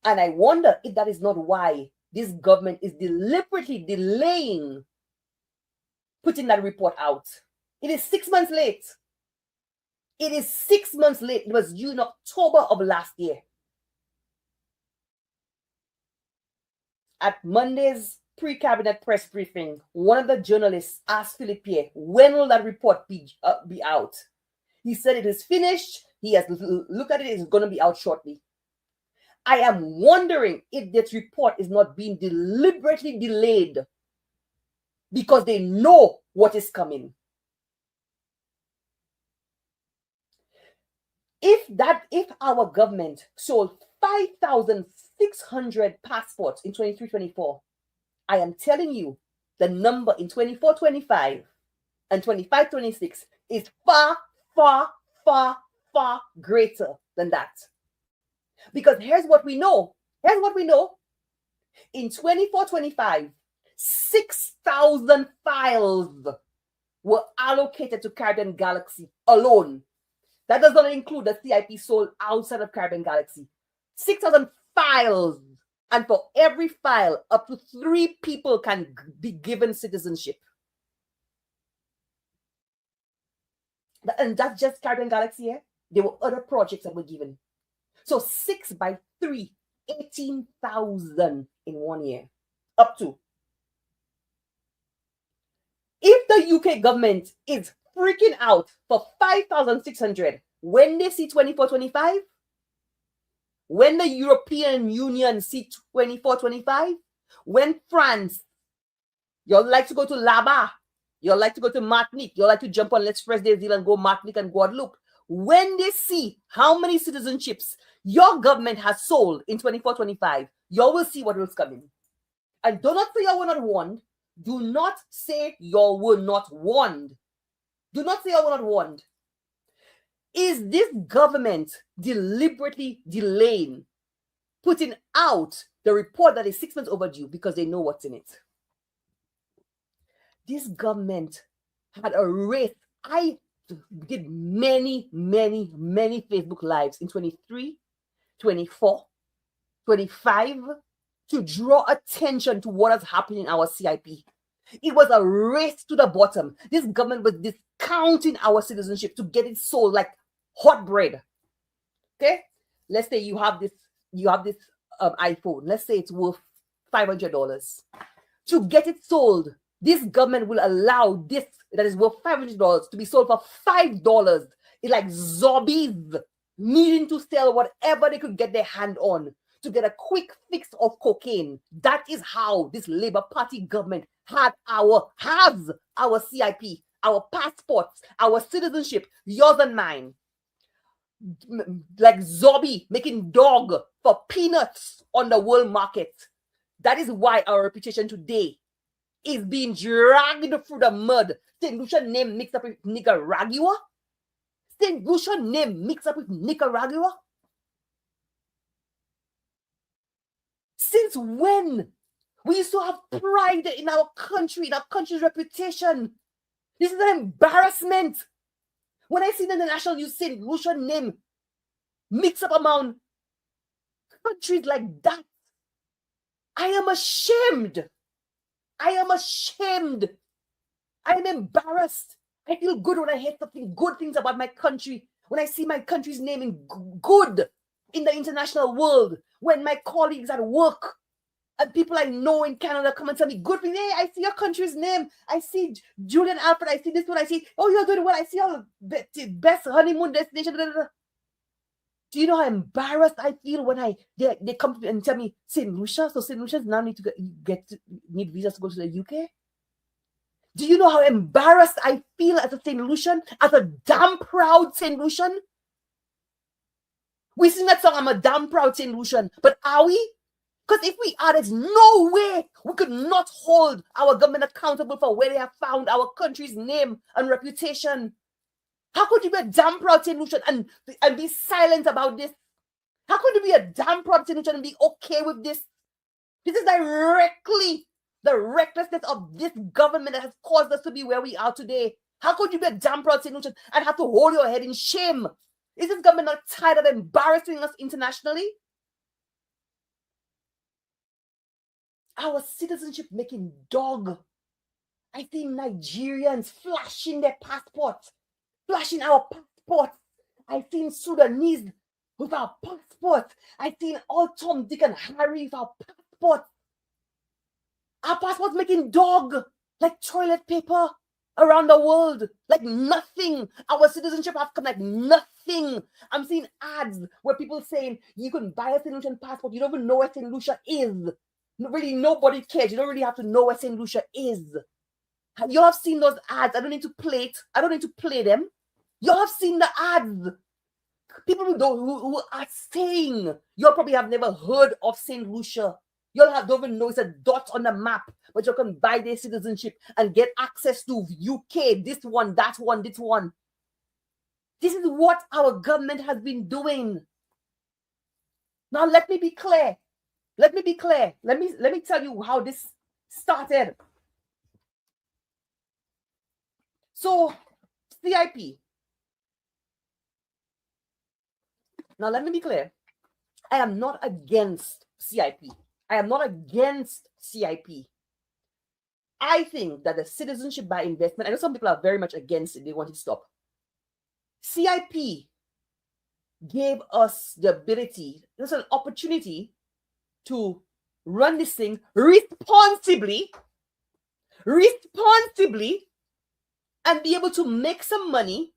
And I wonder if that is not why this government is deliberately delaying putting that report out. It is 6 months late. It is 6 months late. It was due in October of last year. At Monday's pre-cabinet press briefing, one of the journalists asked Philippe, when will that report be out? He said it is finished. He has looked at it. It's going to be out shortly. I am wondering if this report is not being deliberately delayed because they know what is coming. If our government sold 5,600 passports in 23-24, I am telling you, the number in 24-25 and 25-26 is far, far, far, far greater than that. Because here's what we know. In 24-25, 6,000 files were allocated to Caribbean Galaxy alone. That does not include the CIP sold outside of Caribbean Galaxy. 6,000 files. And for every file, up to 3 people can be given citizenship. And that's just Caribbean Galaxy here. There were other projects that were given. So 6 by 3, 18,000 in 1 year. Up to. If the UK government is freaking out for 5,600 when they see 24-25, when the European Union see 24-25, when France, you'll like to go to Laba, you'll like to go to Martinique, you'll like to jump on L'Express des Îles and go Martinique and Guadeloupe. When they see how many citizenships your government has sold in 24-25, you will see what was coming. And do not say you were not warned. Do not say you were not warned. Do not say you were not warned. Is this government deliberately delaying putting out the report that is 6 months overdue because they know what's in it? This government had a race. I did many Facebook lives in 23, 24, 25 to draw attention to what has happened in our CIP. It was a race to the bottom. This government was discounting our citizenship to get it sold like hot bread. Okay, let's say you have this iPhone. Let's say it's worth $500. To get it sold, this government will allow this that is worth $500 to be sold for $5. It's like zombies needing to sell whatever they could get their hand on to get a quick fix of cocaine. That is how this Labour Party government has our CIP, our passports, our citizenship, yours and mine. Like zombie making dog for peanuts on the world market. That is why our reputation today is being dragged through the mud. St Lucian name mixed up with Nicaragua. St Lucian name mixed up with Nicaragua. Since when? We used to have pride in our country, in our country's reputation. This is an embarrassment. When I see the national news St Lucian name mix up among countries like that, I am ashamed. I am ashamed. I am embarrassed. I feel good when I hear something good things about my country. When I see my country's name in good in the international world. When my colleagues at work and people I know in Canada come and tell me good things. Hey, I see your country's name. I see Julian Alfred. I see this one. I see, oh, you're doing well. I see all the best honeymoon destination. Blah, blah, blah. Do you know how embarrassed I feel when they come and tell me St Lucia? So St Lucians now need need visas to go to the UK. Do you know how embarrassed I feel as a St Lucian, as a damn proud St Lucian? We sing that song, I'm a damn proud St Lucian, but are we? Because if we are, there's no way we could not hold our government accountable for where they have found our country's name and reputation. How could you be a damn proud St Lucian and be silent about this? How could you be a damn proud St Lucian and be okay with this? This is directly the recklessness of this government that has caused us to be where we are today. How could you be a damn proud St Lucian and have to hold your head in shame? Is this government not tired of embarrassing us internationally? Our citizenship making dog. I see Nigerians flashing their passports, flashing our passports. I've seen Sudanese with our passports. I've seen all Tom, Dick, and Harry with our passports. Our passports making dog like toilet paper around the world, like nothing. Our citizenship have come like nothing. I'm seeing ads where people saying you can buy a St. Lucian passport. You don't even know where St. Lucia is. Really, nobody cares. You don't really have to know where St. Lucia is. You have seen those ads. I don't need to play it. I don't need to play them. You have seen the ads. People who are saying, you probably have never heard of St. Lucia. You'll don't even know it's a dot on the map, but you can buy their citizenship and get access to UK, this one, that one, this one. This is what our government has been doing. Now, let me be clear. Let me be clear. Let me tell you how this started. So, CIP. Now, let me be clear. I am not against CIP. I am not against CIP. I think that the citizenship by investment, I know some people are very much against it. They want it to stop. CIP gave us the ability, there's an opportunity to run this thing responsibly, and be able to make some money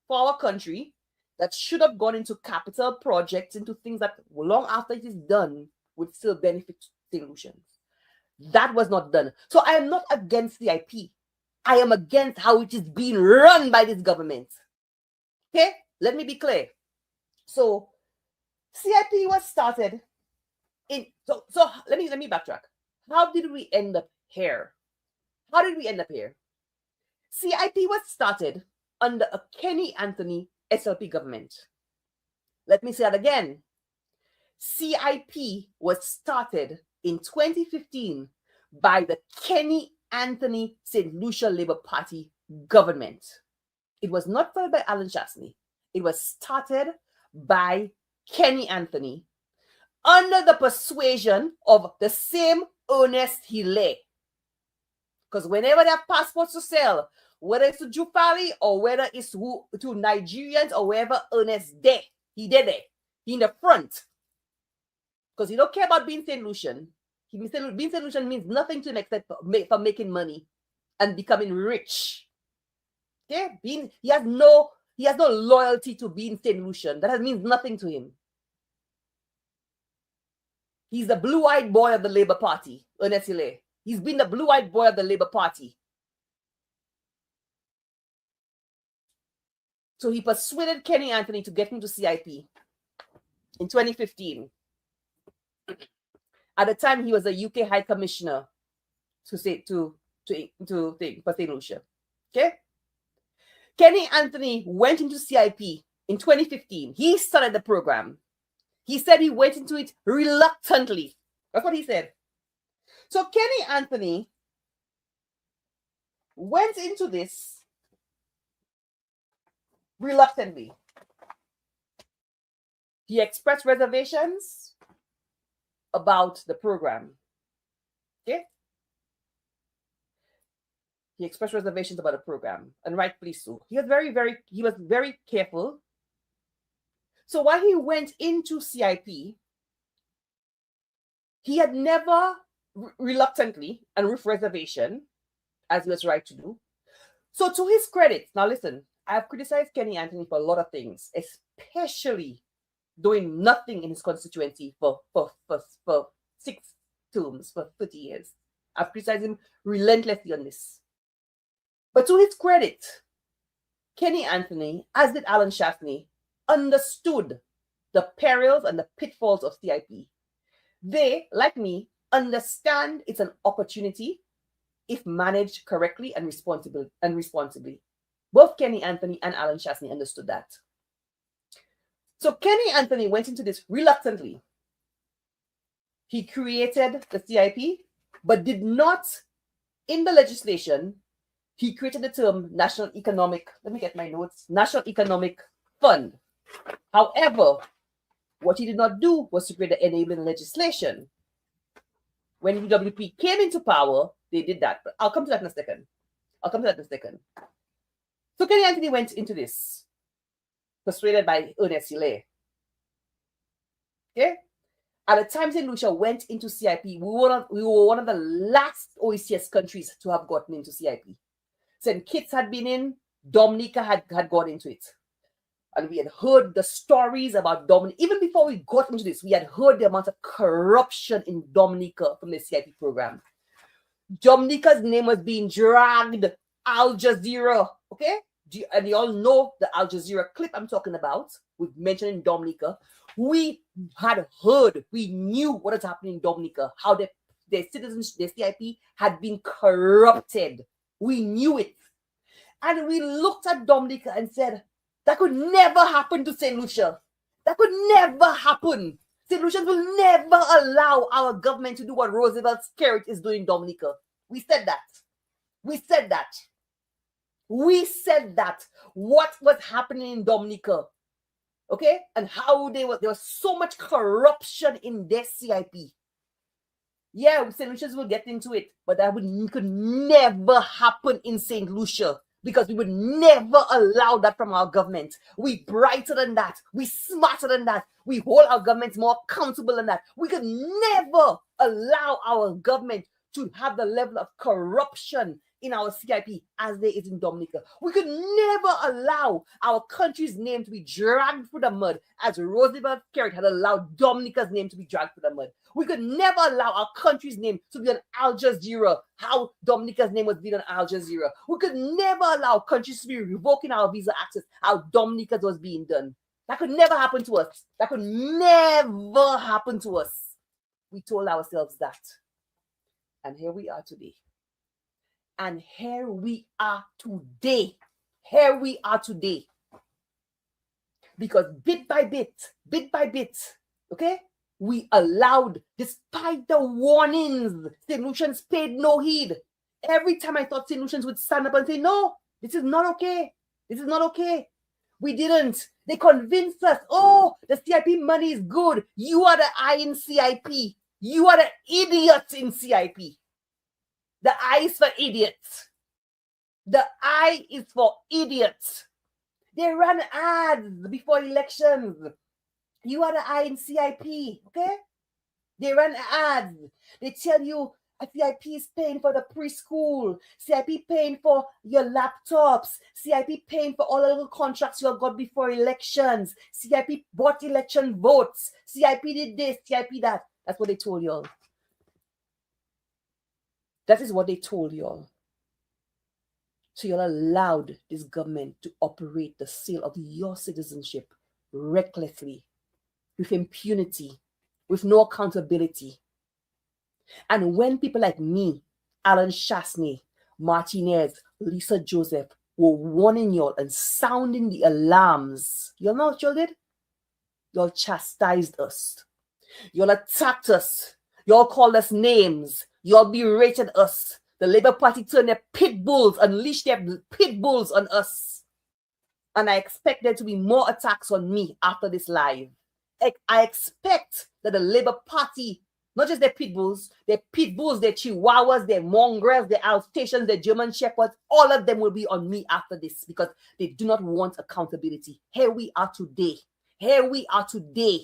for our country that should have gone into capital projects, into things that long after it is done would still benefit St. Lucians. That was not done. So I am not against the CIP. I am against how it is being run by this government. Okay, let me be clear. So CIP was started in so let me backtrack. How did we end up here? CIP was started under a Kenny Anthony SLP government. Let me say that again. CIP was started in 2015 by the Kenny Anthony St Lucia Labour Party government. It was not started by Alan Chastney. It was started by Kenny Anthony under the persuasion of the same Ernest Hille. Because whenever they have passports to sell, whether it's to Jufali or whether it's to Nigerians or wherever Ernest did, he did it. He in the front. Because he don't care about being St. Lucian. Being St. Lucian means nothing to him except for making money and becoming rich. Okay? He has no loyalty to being St. Lucian. That means nothing to him. He's the blue-eyed boy of the Labour Party, Ernest Hille. He's been the blue-eyed boy of the Labour Party. So he persuaded Kenny Anthony to get into CIP in 2015. At the time, he was the UK High Commissioner for St. Lucia. Okay? Kenny Anthony went into CIP in 2015. He started the program. He said he went into it reluctantly. That's what he said. So Kenny Anthony went into this reluctantly. He expressed reservations about the program. Okay? He expressed reservations about the program, and rightfully so. He was very careful. So while he went into CIP, he had never reluctantly and with reservation, as he was right to do. So to his credit, now listen, I've criticized Kenny Anthony for a lot of things, especially doing nothing in his constituency for 6 terms, for 30 years. I've criticized him relentlessly on this. But to his credit, Kenny Anthony, as did Alan Chastney, understood the perils and the pitfalls of CIP. They, like me, understand it's an opportunity if managed correctly and responsibly. Both Kenny Anthony and Alan Chastney understood that. So Kenny Anthony went into this reluctantly. He created the CIP, but did not, in the legislation, he created the term National Economic Fund. However, what he did not do was to create the enabling legislation. When UWP came into power, they did that. But I'll come to that in a second. So Kenny Anthony went into this, persuaded by Ernest Hille. Okay? At the time St. Lucia went into CIP, we were one of the last OECS countries to have gotten into CIP. St. Kitts had been in, Dominica had gone into it. And we had heard the stories about Dominica. Even before we got into this, we had heard the amount of corruption in Dominica from the CIP program. Dominica's name was being dragged. Al Jazeera, okay? And you all know the Al Jazeera clip I'm talking about, with mentioning Dominica. We had heard, we knew what was happening in Dominica, how their citizens, their CIP had been corrupted. We knew it. And we looked at Dominica and said, that could never happen to St. Lucia. That could never happen. St. Lucians will never allow our government to do what Roosevelt's carrot is doing in Dominica. We said that. What was happening in Dominica Okay? And how there was so much corruption in their CIP. Yeah, St. Lucians will get into it, but that could never happen in St. Lucia because we would never allow that from our government. We brighter than that. We smarter than that. We hold our governments more accountable than that. We could never allow our government to have the level of corruption in our CIP as there is in Dominica. We could never allow our country's name to be dragged through the mud as Roosevelt Carrot had allowed Dominica's name to be dragged through the mud. We could never allow our country's name to be on Al Jazeera, how Dominica's name was being on Al Jazeera. We could never allow countries to be revoking our visa access, how Dominica's was being done. That could never happen to us. That could never happen to us. We told ourselves that. And here we are today. And here we are today. Here we are today. Because bit by bit, okay, we allowed, despite the warnings, St. Lucians paid no heed. Every time I thought St. Lucians would stand up and say, no, this is not okay. This is not okay. We didn't. They convinced us, oh, the CIP money is good. You are the I in CIP. You are the idiots in CIP. The I is for idiots. The I is for idiots. They ran ads before elections. You are the I in CIP, okay? They ran ads. They tell you CIP is paying for the preschool. CIP paying for your laptops. CIP paying for all the little contracts you got before elections. CIP bought election votes. CIP did this, CIP that. That's what they told y'all. That is what they told y'all. So you're allowed this government to operate the sale of your citizenship recklessly, with impunity, with no accountability. And when people like me, Alan Chasney, Martinez, Lisa Joseph were warning y'all and sounding the alarms, y'all know what y'all did? Y'all chastised us. Y'all attacked us. Y'all called us names. Y'all berated us. The Labour Party turned their pit bulls, unleashed their pit bulls on us. And I expect there to be more attacks on me after this live. I expect that the Labour Party, not just their pit bulls, their chihuahuas, their mongrels, their Alsatians, their German shepherds, all of them will be on me after this because they do not want accountability. Here we are today. Here we are today.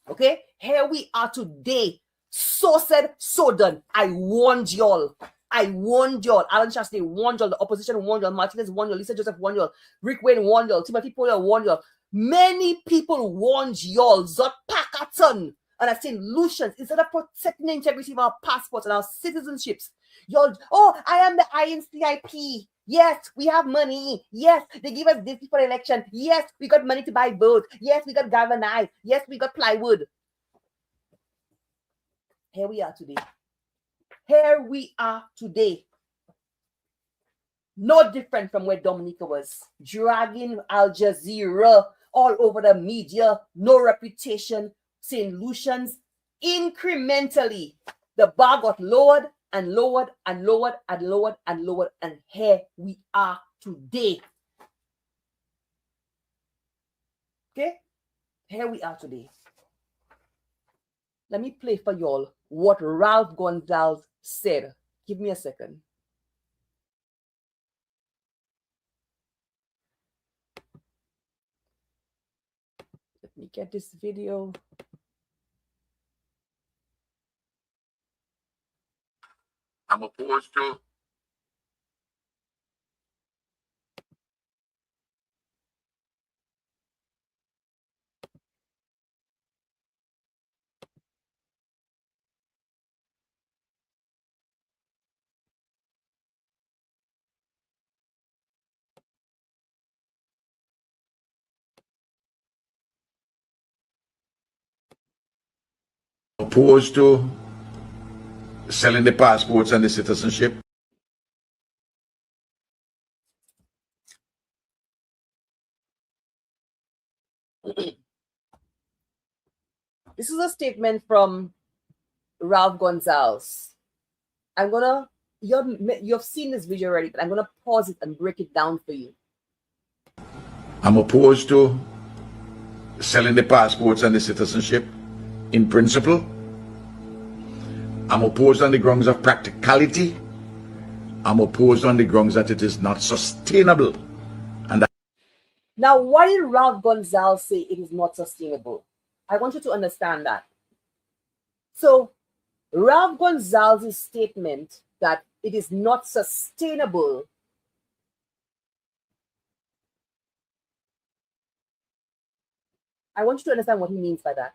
Okay? Here we are today. So said, so done. I warned y'all. Alan Chasney warned y'all. The opposition warned y'all. Martinez warned y'all. Lisa Joseph warned y'all. Rick Wayne warned y'all. Timothy Poyer warned y'all. Many people warned y'all. Zot Packerton and at St. Lucians, instead of protecting the integrity of our passports and our citizenships, y'all, oh, I am the INCIP. Yes, we have money. Yes, they give us this for election. Yes, we got money to buy votes. Yes, we got galvanized. Yes, we got plywood. Here we are today. Here we are today. No different from where Dominica was. Dragging Al Jazeera all over the media. No reputation. St. Lucians. Incrementally, the bar got lowered and lowered and lowered and lowered and lowered. And here we are today. Okay? Here we are today. Let me play for y'all what Ralph Gonzalez said. Give me a second. Let me get this video. I'm opposed to selling the passports and the citizenship. This is a statement from Ralph Gonzalez. I'm gonna, you've seen this video already, but I'm gonna pause it and break it down for you. I'm opposed to selling the passports and the citizenship in principle. I'm opposed on the grounds of practicality. I'm opposed on the grounds that it is not sustainable. And now, why did Ralph Gonzalez say it is not sustainable? I want you to understand that. So, Ralph Gonzalez's statement that it is not sustainable I want you to understand what he means by that.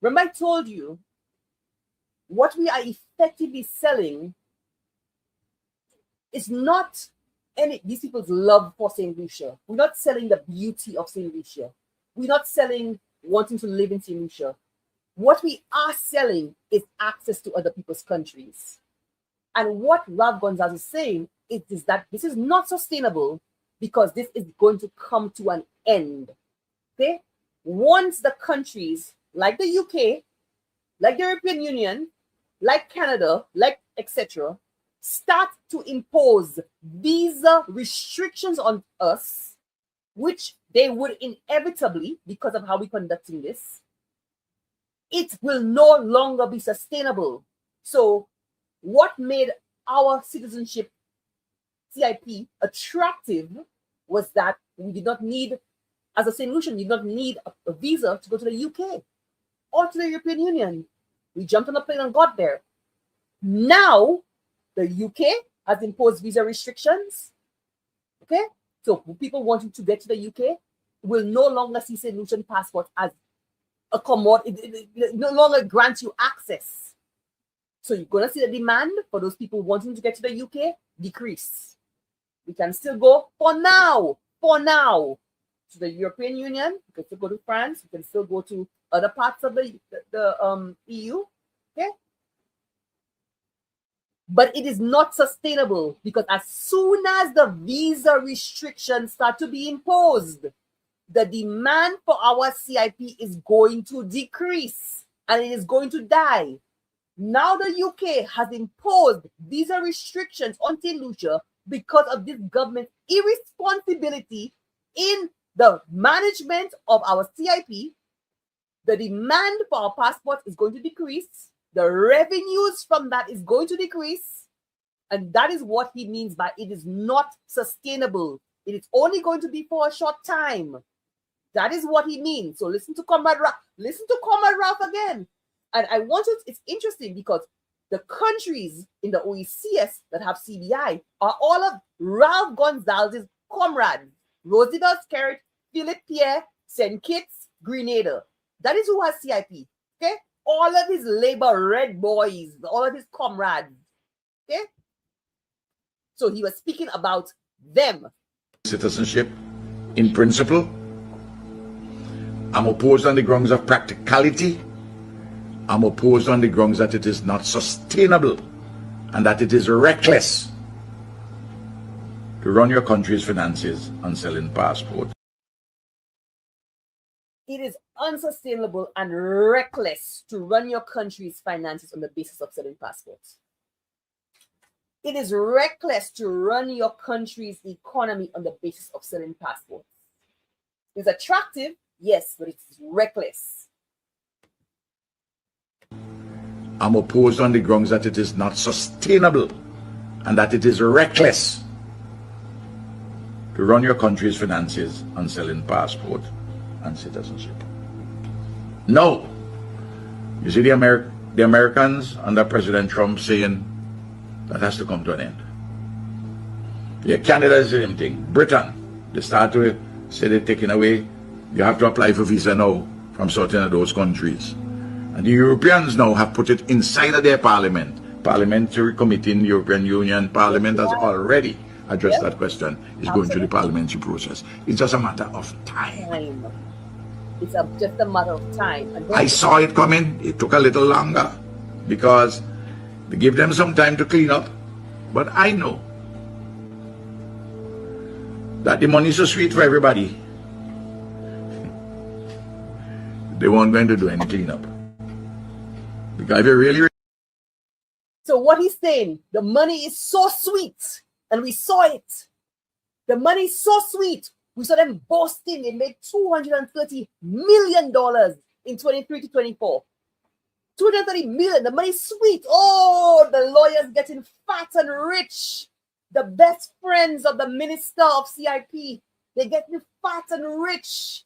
Remember, I told you what we are effectively selling is not these people's love for St. Lucia. We're not selling the beauty of St. Lucia. We're not selling wanting to live in St. Lucia. What we are selling is access to other people's countries. And what Ralph Gonzalez is saying is that this is not sustainable because this is going to come to an end. Okay? Once the countries like the UK, like the European Union, like Canada, like etc., start to impose visa restrictions on us, which they would inevitably, because of how we're conducting this, it will no longer be sustainable. So what made our citizenship CIP attractive was that we did not need, as a St. Lucian, we did not need a visa to go to the UK or to the European Union. We jumped on a plane and got there. Now, the UK has imposed visa restrictions. Okay? So people wanting to get to the UK will no longer see St. Lucian passport as a commodity. It no longer grants you access. So you're going to see the demand for those people wanting to get to the UK decrease. We can still go for now, to the European Union. We can still go to France. We can still go to other parts of the EU. Okay? But it is not sustainable because as soon as the visa restrictions start to be imposed, the demand for our CIP is going to decrease and it is going to die. Now the UK has imposed visa restrictions on St. Lucia because of this government's irresponsibility in the management of our CIP. The demand for our passport is going to decrease. The revenues from that is going to decrease. And that is what he means by it is not sustainable. It is only going to be for a short time. That is what he means. So listen to Comrade Ralph again. And I want you, it's interesting because the countries in the OECS that have CBI are all of Ralph Gonzalez's comrades. Roosevelt, Skerritt, Philip Pierre, St. Kitts, Grenada. That is who has CIP. Okay? All of his labor red boys, all of his comrades. Okay? So he was speaking about them. Citizenship in principle. I'm opposed on the grounds of practicality. I'm opposed on the grounds that it is not sustainable and that it is reckless to run your country's finances on selling passports. It is unsustainable and reckless to run your country's finances on the basis of selling passports. It is reckless to run your country's economy on the basis of selling passports. It's attractive, yes, but it's reckless. I'm opposed on the grounds that it is not sustainable and that it is reckless to run your country's finances on selling passport and citizenship. No. You see the Americans under President Trump saying that has to come to an end. Yeah, Canada is the same thing. Britain, they start to say they're taking away, you have to apply for visa now from certain of those countries. And the Europeans now have put it inside of their parliament. Parliamentary committee in the European Union, Parliament has already addressed that question. It's going through the parliamentary process. It's just a matter of time. It's just a matter of time. And I saw it coming. It took a little longer because they give them some time to clean up. But I know that the money is so sweet for everybody. They weren't going to do any cleanup. Because if you really... So what he's saying, the money is so sweet, and we saw it. The money is so sweet. We saw them boasting. They made $230 million in 23 to 24. 230 million. The money's sweet. Oh, the lawyers getting fat and rich. The best friends of the minister of CIP. They getting fat and rich.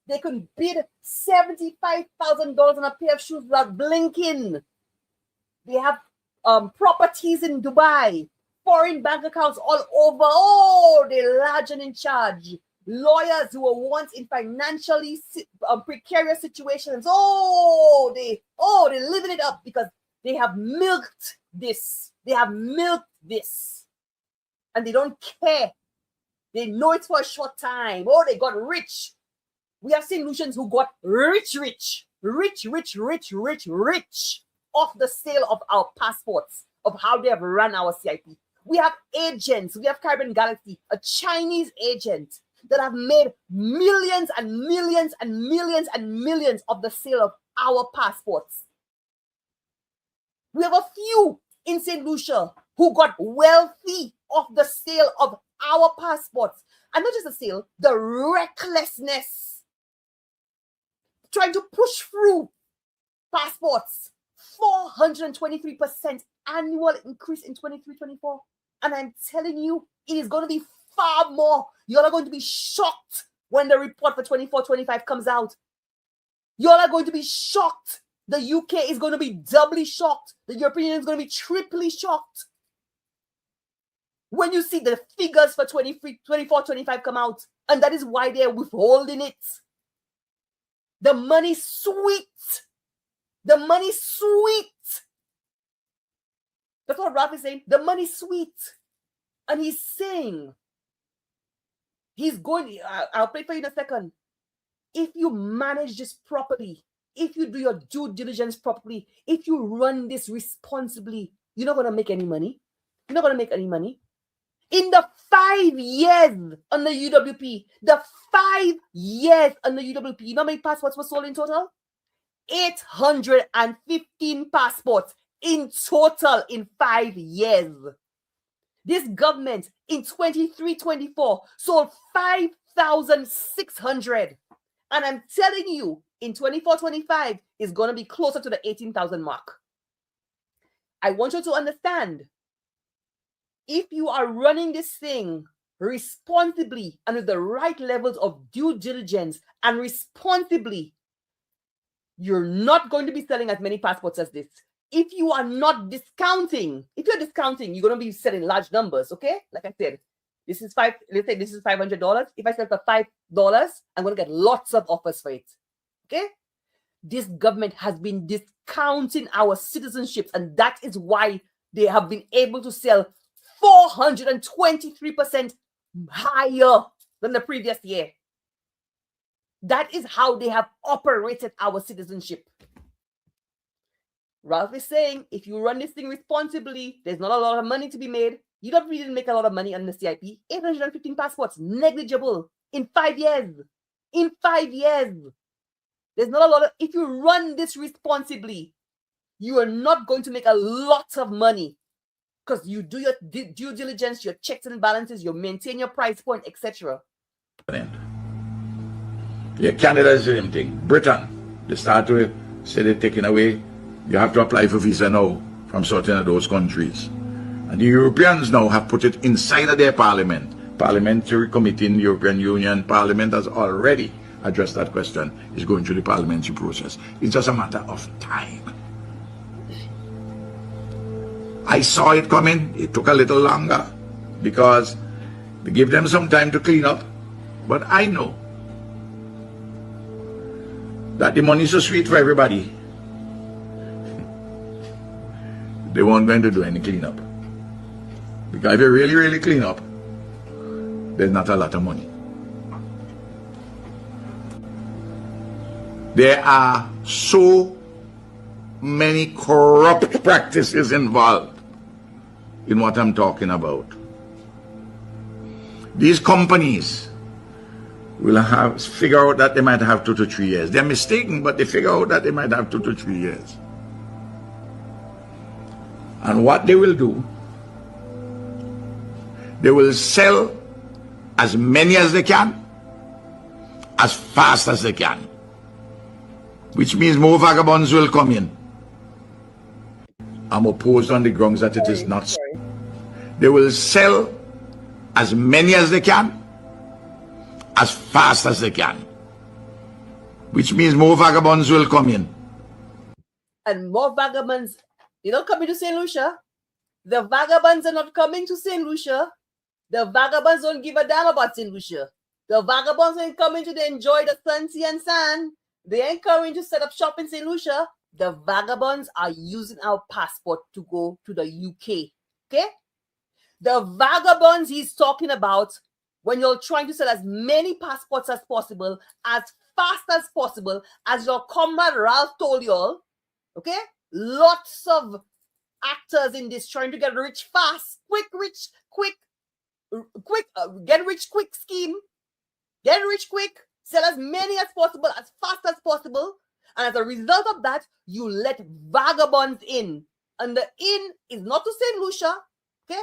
They could bid $75,000 on a pair of shoes without blinking. They have properties in Dubai, foreign bank accounts all over. Oh, they're large and in charge. Lawyers who were once in financially precarious situations. They're living it up because they have milked this. They have milked this. And they don't care. They know it's for a short time. Oh, they got rich. We have St Lucians who got rich off the sale of our passports, of how they have run our CIP. We have agents. We have Caribbean Galaxy, a Chinese agent that have made millions and millions and millions and millions of the sale of our passports. We have a few in St Lucia who got wealthy off the sale of our passports. And not just the sale, the recklessness. Trying to push through passports. 423% annual increase in 23-24. And I'm telling you, it is going to be far more. Y'all are going to be shocked when the report for 24-25 comes out. Y'all are going to be shocked. The UK is going to be doubly shocked. The European Union is going to be triply shocked. When you see the figures for 24-25 come out, and that is why they're withholding it. The money's sweet. The money's sweet. That's what Ralph is saying. The money's sweet. And he's saying, he's going, I'll play for you in a second. If you manage this properly, if you do your due diligence properly, if you run this responsibly, you're not going to make any money. You're not going to make any money. In the 5 years on the UWP, you know how many passports were sold in total? 815 passports in total in 5 years. This government in 23-24 sold 5,600. And I'm telling you, in 24-25 is going to be closer to the 18,000 mark. I want you to understand, if you are running this thing responsibly and with the right levels of due diligence and responsibly, you're not going to be selling as many passports as this. If you are not discounting, if you're discounting, you're going to be selling large numbers, okay? Like I said, let's say this is $500. If I sell for $5, I'm going to get lots of offers for it, okay? This government has been discounting our citizenships, and that is why they have been able to sell 423% higher than the previous year. That is how they have operated our citizenship. Ralph is saying, if you run this thing responsibly, there's not a lot of money to be made. You don't really make a lot of money on the CIP. 815 passports, negligible in 5 years. In 5 years. There's not a lot of, if you run this responsibly, you are not going to make a lot of money because you do your due diligence, your checks and balances, you maintain your price point, etc. Yeah, Canada is the same thing. Britain, they start to say they're taking away. You have to apply for visa now from certain of those countries. And the Europeans now have put it inside of their parliament. Parliamentary committee in the European Union, Parliament has already addressed that question. It's going through the parliamentary process. It's just a matter of time. I saw it coming. It took a little longer because they give them some time to clean up. But I know that the money is so sweet for everybody. They weren't going to do any cleanup. Because if you really, really clean up, there's not a lot of money. There are so many corrupt practices involved in what I'm talking about. These companies will figure out that they might have 2 to 3 years. They're mistaken, but they figure out that they might have 2 to 3 years. And what they will do, they will sell as many as they can as fast as they can, which means more vagabonds will come in. I'm opposed on the grounds that it is not. They will sell as many as they can, as fast as they can, which means more vagabonds will come in. And more vagabonds, they don't come into St. Lucia. The vagabonds are not coming to St. Lucia. The vagabonds don't give a damn about St. Lucia. The vagabonds ain't coming to enjoy the sun, sea, and sand. They ain't coming to set up shop in St. Lucia. The vagabonds are using our passport to go to the UK. Okay? The vagabonds he's talking about, when you're trying to sell as many passports as possible, as fast as possible, as your comrade Ralph told you all, okay? Lots of actors in this trying to get rich fast, quick, get rich quick scheme. Get rich quick, sell as many as possible, as fast as possible. And as a result of that, you let vagabonds in. And the in is not to St. Lucia, okay?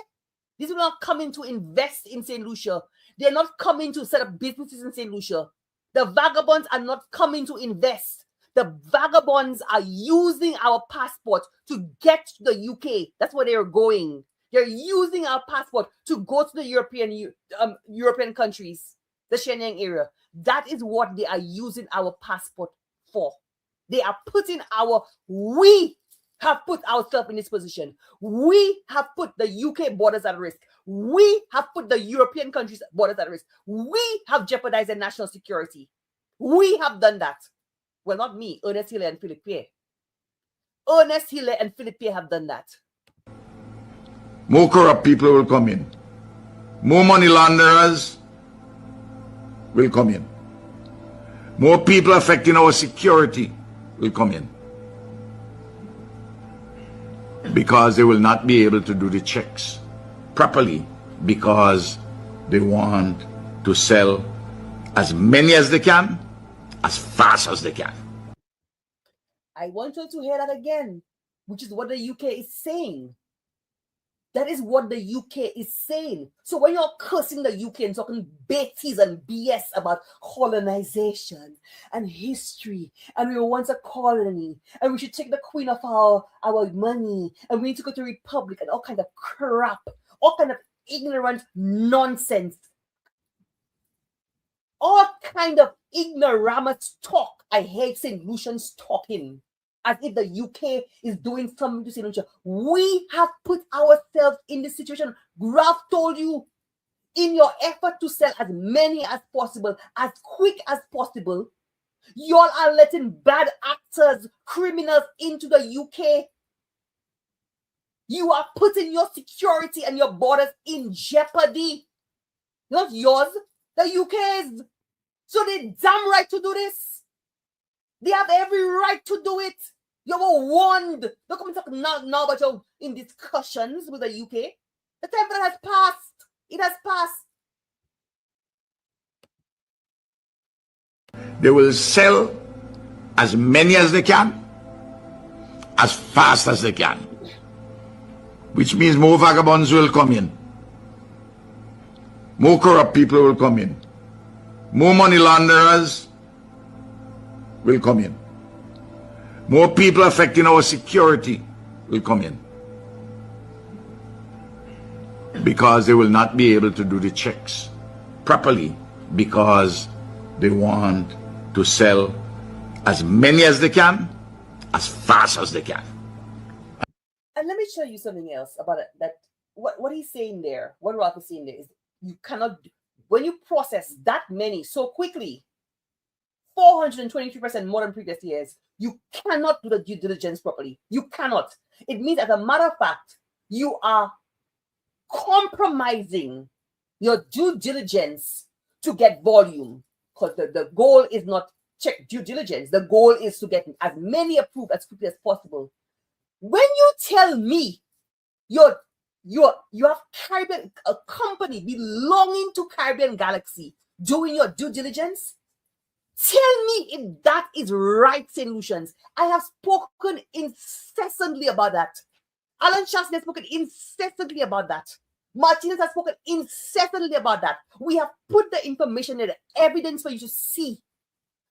These are not coming to invest in St. Lucia. They're not coming to set up businesses in St. Lucia. The vagabonds are not coming to invest. The vagabonds are using our passport to get to the UK. That's where they're going. They're using our passport to go to the European countries, the Schengen area. That is what they are using our passport for. They are putting we have put ourselves in this position. We have put the UK borders at risk. We have put the European countries' borders at risk. We have jeopardized their national security. We have done that. Well, not me, Ernest Hiller and Philip Pierre. Ernest Hiller and Philip Pierre have done that. More corrupt people will come in. More money launderers will come in. More people affecting our security will come in. Because they will not be able to do the checks properly, because they want to sell as many as they can, as fast as they can. I want you to hear that again, which is what the UK is saying. That is what the UK is saying. So when you're cursing the UK and talking beties and BS about colonization and history, and we were once a colony, and we should take the queen of our money, and we need to go to republic, and all kind of crap, all kind of ignorant nonsense, all kind of ignoramus talk. I hate St. Lucians talking as if the UK is doing something to St. Lucia. We have put ourselves in this situation. Graf told you, in your effort to sell as many as possible, as quick as possible, y'all are letting bad actors, criminals into the UK. You are putting your security and your borders in jeopardy. Not yours, the UK's. So they damn right to do this. They have every right to do it. You were warned. Don't come and talk now about you're in discussions with the UK. The time for that has passed. It has passed. They will sell as many as they can, as fast as they can, which means more vagabonds will come in. More corrupt people will come in. More money launderers will come in. More people affecting our security will come in. Because they will not be able to do the checks properly, because they want to sell as many as they can, as fast as they can. And let me show you something else about it. That what he's saying there, what Ralph is saying there is, you cannot, when you process that many so quickly, 423% more than previous years, you cannot do the due diligence properly. You cannot. It means, as a matter of fact, you are compromising your due diligence to get volume, because the goal is not check due diligence. The goal is to get as many approved as quickly as possible. When you tell me you have Caribbean, a company belonging to Caribbean Galaxy doing your due diligence, tell me if that is right, St. Lucians. I have spoken incessantly about that. Alan Shaston has spoken incessantly about that. Martinez has spoken incessantly about that. We have put the information and the evidence for you to see.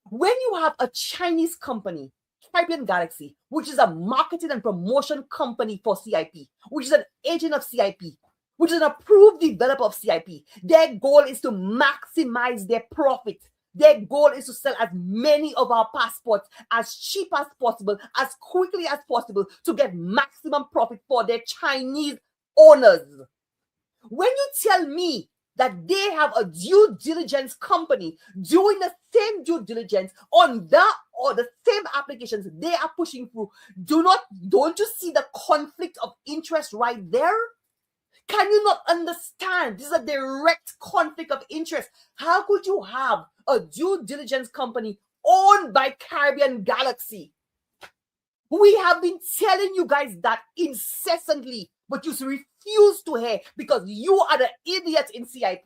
When you have a Chinese company, Caribbean Galaxy, which is a marketing and promotion company for CIP, which is an agent of CIP, which is an approved developer of CIP, their goal is to maximize their profit. Their goal is to sell as many of our passports as cheap as possible, as quickly as possible, to get maximum profit for their Chinese owners. When you tell me that they have a due diligence company doing the same due diligence on that or the same applications they are pushing through, don't you see the conflict of interest right there? Can you not understand? This is a direct conflict of interest. How could you have a due diligence company owned by Caribbean Galaxy? We have been telling you guys that incessantly, but you refuse to hear because you are the idiots in CIP.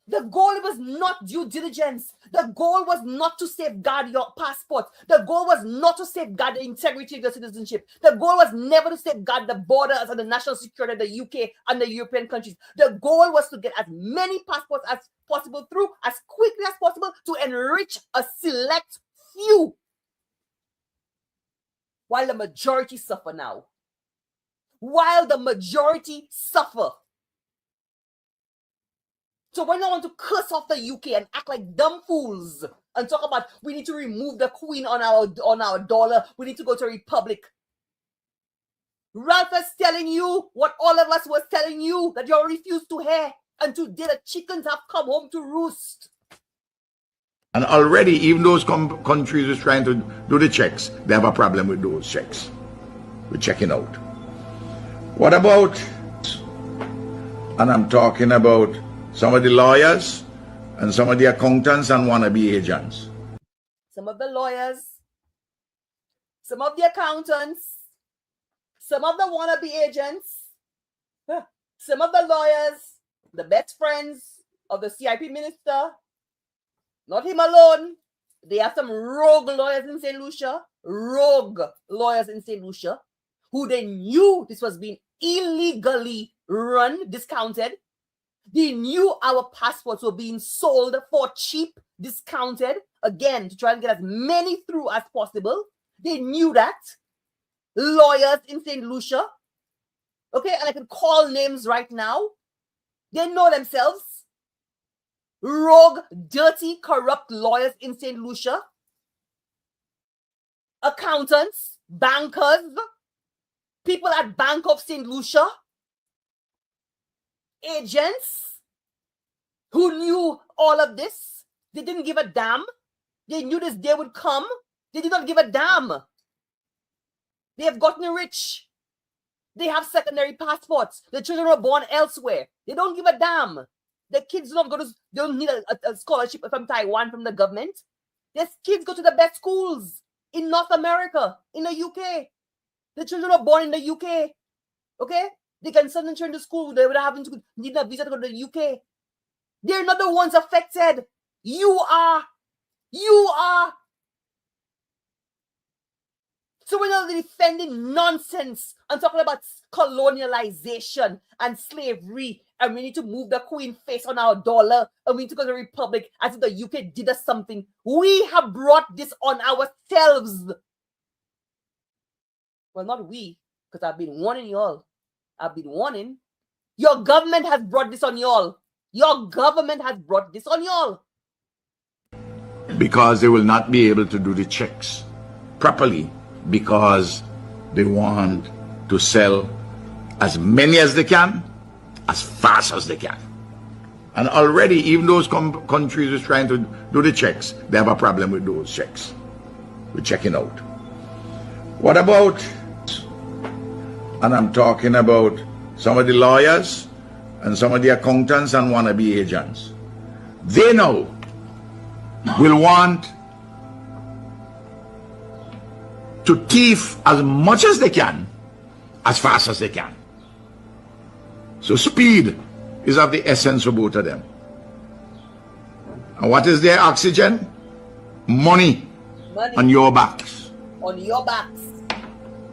The goal was not due diligence. The goal was not to safeguard your passport. The goal was not to safeguard the integrity of your citizenship. The goal was never to safeguard the borders and the national security of the UK and the European countries. The goal was to get as many passports as possible through as quickly as possible to enrich a select few, while the majority suffer now. While the majority suffer. So when I want to curse off the UK and act like dumb fools and talk about we need to remove the Queen on our dollar, we need to go to a republic. Ralph is telling you what all of us was telling you that you refused to hear, and today the chickens have come home to roost. And already, even those countries who's trying to do the checks, they have a problem with those checks. We're checking out. What about, and I'm talking about some of the lawyers and some of the accountants and wannabe agents. Some of the lawyers, some of the accountants, some of the wannabe agents, some of the lawyers, the best friends of the CIP minister, not him alone. They have some rogue lawyers in St Lucia, who they knew this was being illegally run, discounted. They knew our passports were being sold for cheap, discounted, again, to try and get as many through as possible. They knew that. Lawyers in St Lucia. Okay, and I can call names right now. They know themselves. Rogue, dirty, corrupt lawyers in St Lucia. Accountants, bankers, people at Bank of St Lucia. Agents who knew all of this. They didn't give a damn. They knew this day would come. They did not give a damn. They have gotten rich. They have secondary passports. The children were born elsewhere. They don't give a damn. The kids don't need a scholarship from Taiwan from the government. Their kids go to the best schools in North America, in the UK. The children are born in the UK. Okay? They can send them to school without having to need a visa to go to the UK. They're not the ones affected. You are. So we're not defending nonsense and talking about colonialization and slavery, and we need to move the Queen face on our dollar, and we need to go to the Republic as if the UK did us something. We have brought this on ourselves. Well, not we, because I've been warning you all. I've been warning. Your government has brought this on y'all. Your government has brought this on y'all. Because they will not be able to do the checks properly, because they want to sell as many as they can, as fast as they can. And already, even those countries who's trying to do the checks, they have a problem with those checks. We're checking out. What about, and I'm talking about some of the lawyers and some of the accountants and wannabe agents. They now will want to thief as much as they can, as fast as they can. So speed is of the essence for both of them. And what is their oxygen? money on your backs. On your backs.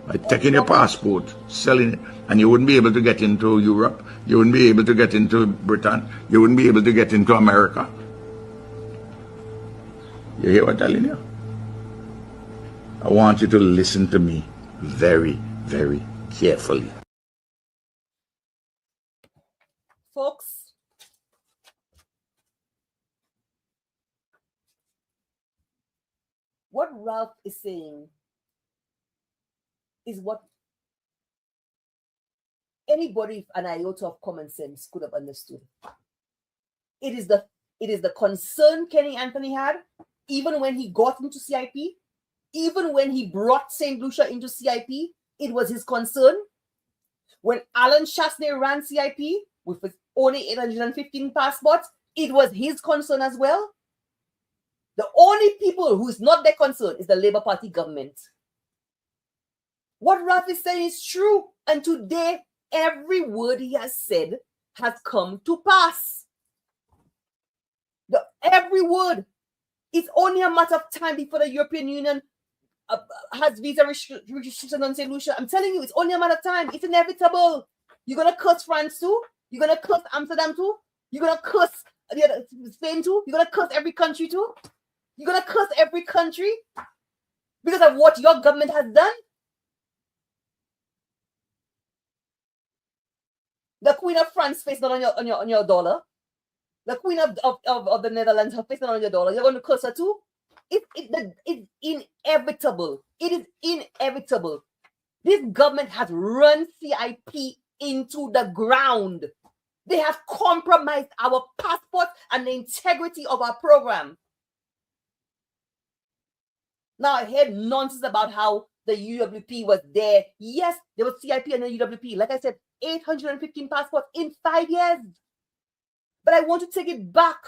By taking your passport, selling it, and you wouldn't be able to get into Europe, you wouldn't be able to get into Britain, you wouldn't be able to get into America. You hear what I'm telling you? I want you to listen to me very, very carefully. Folks, what Ralph is saying is what anybody with an iota of common sense could have understood. It is the concern Kenny Anthony had, even when he got into CIP, even when he brought St Lucia into CIP, it was his concern. When Alan Chasney ran CIP with his only 815 passports, it was his concern as well. The only people who is not their concern is the Labour Party government. What Ralph is saying is true, and today every word he has said has come to pass. Every word. It's only a matter of time before the European Union has visa restrictions on St. Lucia. I'm telling you, it's only a matter of time. It's inevitable. You're going to curse France too. You're going to curse Amsterdam too. You're going to curse Spain too. You're going to curse every country too. You're going to curse every country because of what your government has done. The Queen of France faced not on your dollar. The Queen of the Netherlands her face not on your dollar. You're going to curse her too. It's inevitable. It is inevitable. This government has run CIP into the ground. They have compromised our passport and the integrity of our program. Now I heard nonsense about how the UWP was there. Yes, there was CIP and the UWP. Like I said, 815 passports in 5 years. But I want to take it back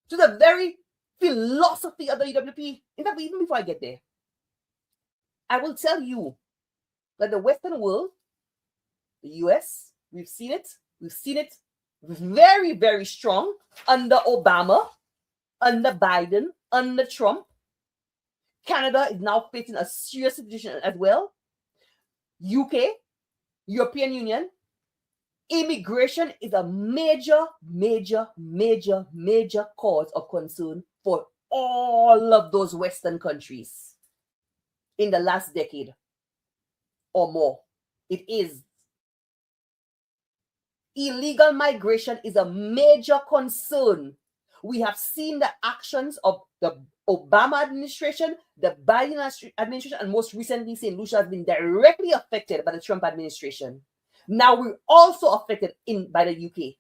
to the very philosophy of the UWP. In fact, even before I get there, I will tell you that the Western world, the US, we've seen it very, very strong under Obama, under Biden, under Trump. Canada is now facing a serious situation as well. UK, European Union, immigration is a major, major, major, major cause of concern for all of those Western countries in the last decade or more. It is. Illegal migration is a major concern. We have seen the actions of the Obama administration, the Biden administration, and most recently, St. Lucia has been directly affected by the Trump administration. Now we're also affected by the UK.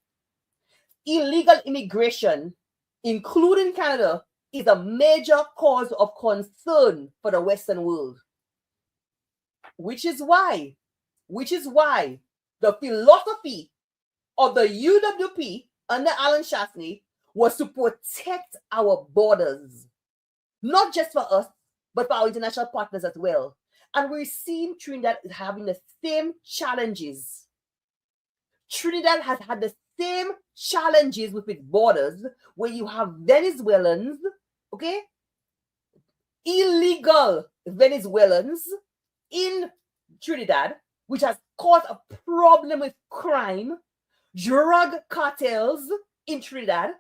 Illegal immigration, including Canada, is a major cause of concern for the Western world. Which is why the philosophy of the UWP under Alan Chasney was to protect our borders, not just for us, but for our international partners as well. And we're seeing Trinidad is having the same challenges. Trinidad has had the same challenges with its borders, where you have Venezuelans, okay? Illegal Venezuelans in Trinidad, which has caused a problem with crime, drug cartels in Trinidad.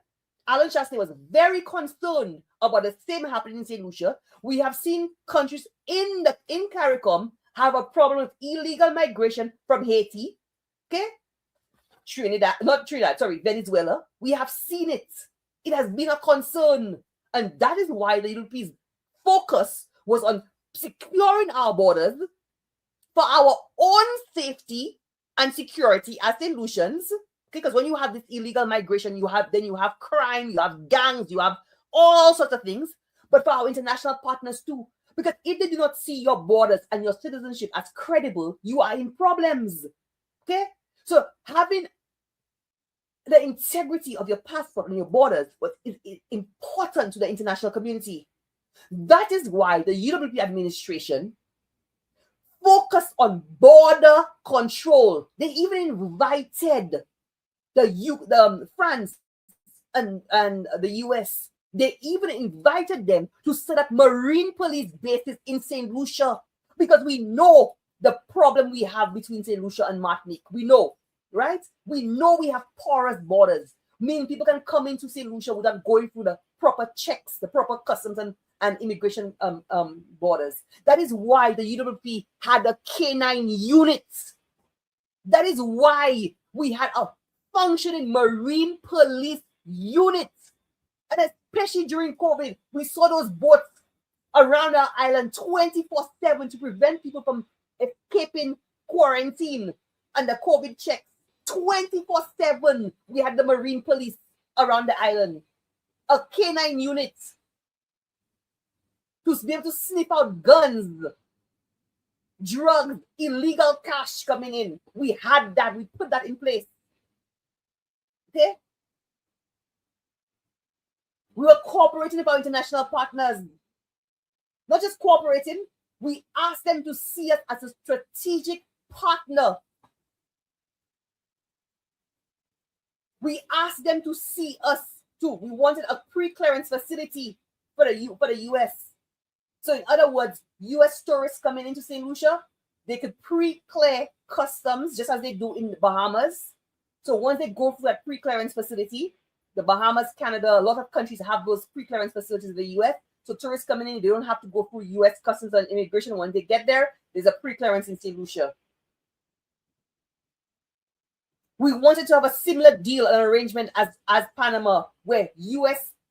Alan Chasney was very concerned about the same happening in St. Lucia. We have seen countries in CARICOM have a problem with illegal migration from Haiti, okay? Venezuela. We have seen it. It has been a concern. And that is why the UP's focus was on securing our borders for our own safety and security as St. Lucians. Because when you have this illegal migration, you have crime, you have gangs, you have all sorts of things, but for our international partners too. Because if they do not see your borders and your citizenship as credible, you are in problems. Okay? So having the integrity of your passport and your borders is important to the international community. That is why the UWP administration focused on border control. They even invited France and the US They even invited them to set up Marine police bases in St. Lucia because we know the problem we have between St. Lucia and Martinique. We know, right? We know we have porous borders, meaning people can come into St. Lucia without going through the proper checks, the proper customs and immigration borders. That is why the UWP had a canine unit. That is why we had a functioning Marine police unit. And especially during COVID, we saw those boats around our island 24/7 to prevent people from escaping quarantine and the COVID checks. 24/7, we had the Marine police around the island. A canine unit to be able to sniff out guns, drugs, illegal cash coming in. We had that. We put that in place. Okay? We were cooperating with our international partners. Not just cooperating, we asked them to see us as a strategic partner. We asked them to see us too. We wanted a pre-clearance facility for the US. So in other words, US tourists coming into St. Lucia, they could pre-clear customs just as they do in the Bahamas. So once they go through that pre-clearance facility, the Bahamas, Canada, a lot of countries have those pre-clearance facilities in the US. So tourists coming in, they don't have to go through US customs and immigration. When they get there, there's a pre-clearance in St. Lucia. We wanted to have a similar deal and arrangement as Panama, where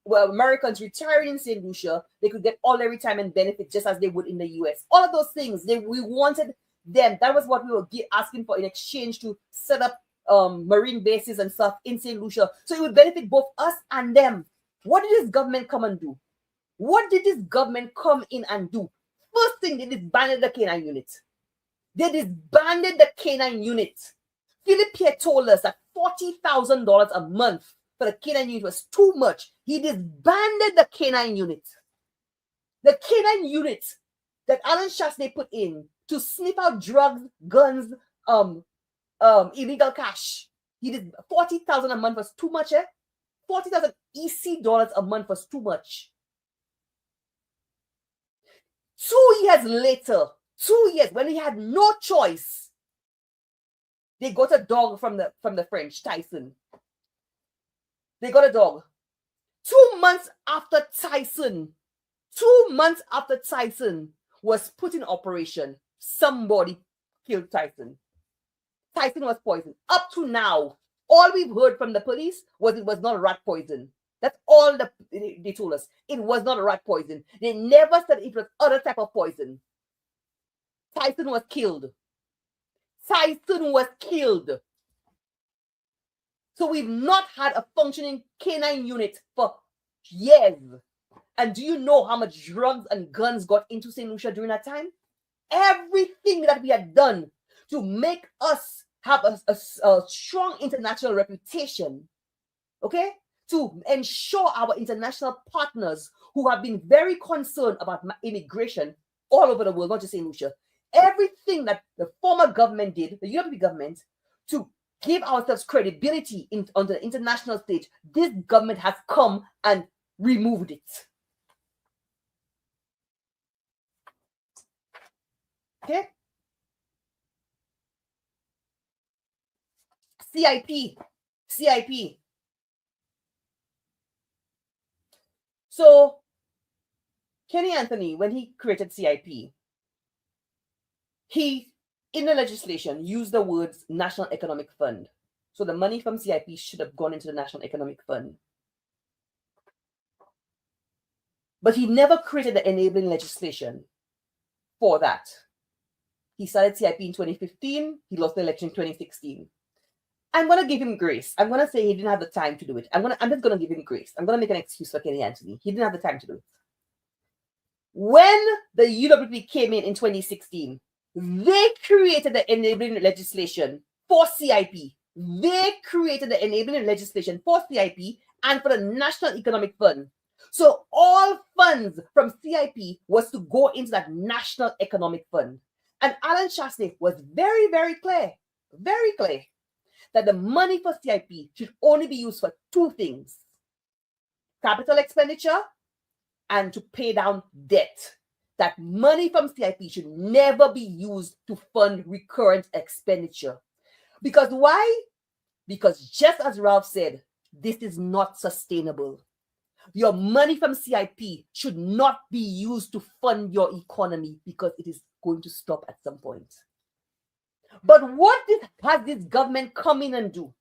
Americans retiring in St. Lucia, they could get all their retirement benefits just as they would in the US. All of those things, we wanted them. That was what we were asking for in exchange to set up marine bases and stuff in St. Lucia. So it would benefit both us and them. What did this government come and do? What did this government come in and do? First thing, they disbanded the canine unit. They disbanded the canine unit. Philip Pierre told us that $40,000 a month for the canine unit was too much. He disbanded the canine unit. The canine unit that Alan Shastney put in to sniff out drugs, guns, illegal cash. He did $40,000 a month was too much, eh? 40,000 EC dollars a month was too much. 2 years later, 2 years, when he had no choice, they got a dog from the French, Tyson. They got a dog. 2 months after Tyson was put in operation, somebody killed Tyson. Tyson was poisoned. Up to now, all we've heard from the police was it was not rat poison. That's all they told us. It was not a rat poison. They never said it was other type of poison. Tyson was killed. Tyson was killed. So we've not had a functioning canine unit for years. And do you know how much drugs and guns got into St. Lucia during that time? Everything that we had done to make us have a strong international reputation, okay? To ensure our international partners who have been very concerned about immigration all over the world, not just St. Lucia, everything that the former government did, the UWP government, to give ourselves credibility on the international stage, this government has come and removed it. Okay? CIP. So, Kenny Anthony, when he created CIP, he, in the legislation, used the words National Economic Fund. So the money from CIP should have gone into the National Economic Fund. But he never created the enabling legislation for that. He started CIP in 2015. He lost the election in 2016. I'm going to give him grace. I'm going to say he didn't have the time to do it. I'm just going to give him grace. I'm going to make an excuse for Kenny Anthony. He didn't have the time to do it. When the UWP came in 2016, they created the enabling legislation for CIP. They created the enabling legislation for CIP and for the National Economic Fund. So all funds from CIP was to go into that National Economic Fund. And Alan Shastney was very, very clear, that the money for CIP should only be used for two things: capital expenditure and to pay down debt. That money from CIP should never be used to fund recurrent expenditure. Because why? Because just as Ralph said, this is not sustainable. Your money from CIP should not be used to fund your economy because it is going to stop at some point. But what has this government come in and do?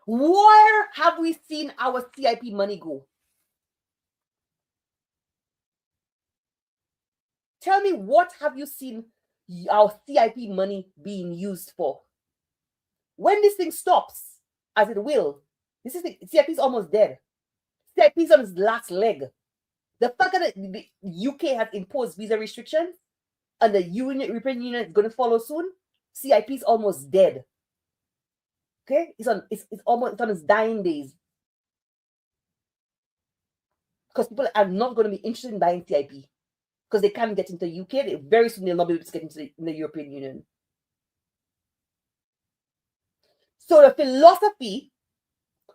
Where have we seen our CIP money go? Tell me, what have you seen our CIP money being used for? When this thing stops, as it will, CIP is almost dead. CIP is on its last leg. The fact that the UK has imposed visa restrictions and the European Union is going to follow soon, CIP is almost dead. Okay, it's on its dying days. Because people are not going to be interested in buying CIP because they can't get into the UK. Very soon they'll not be able to get into the European Union. So the philosophy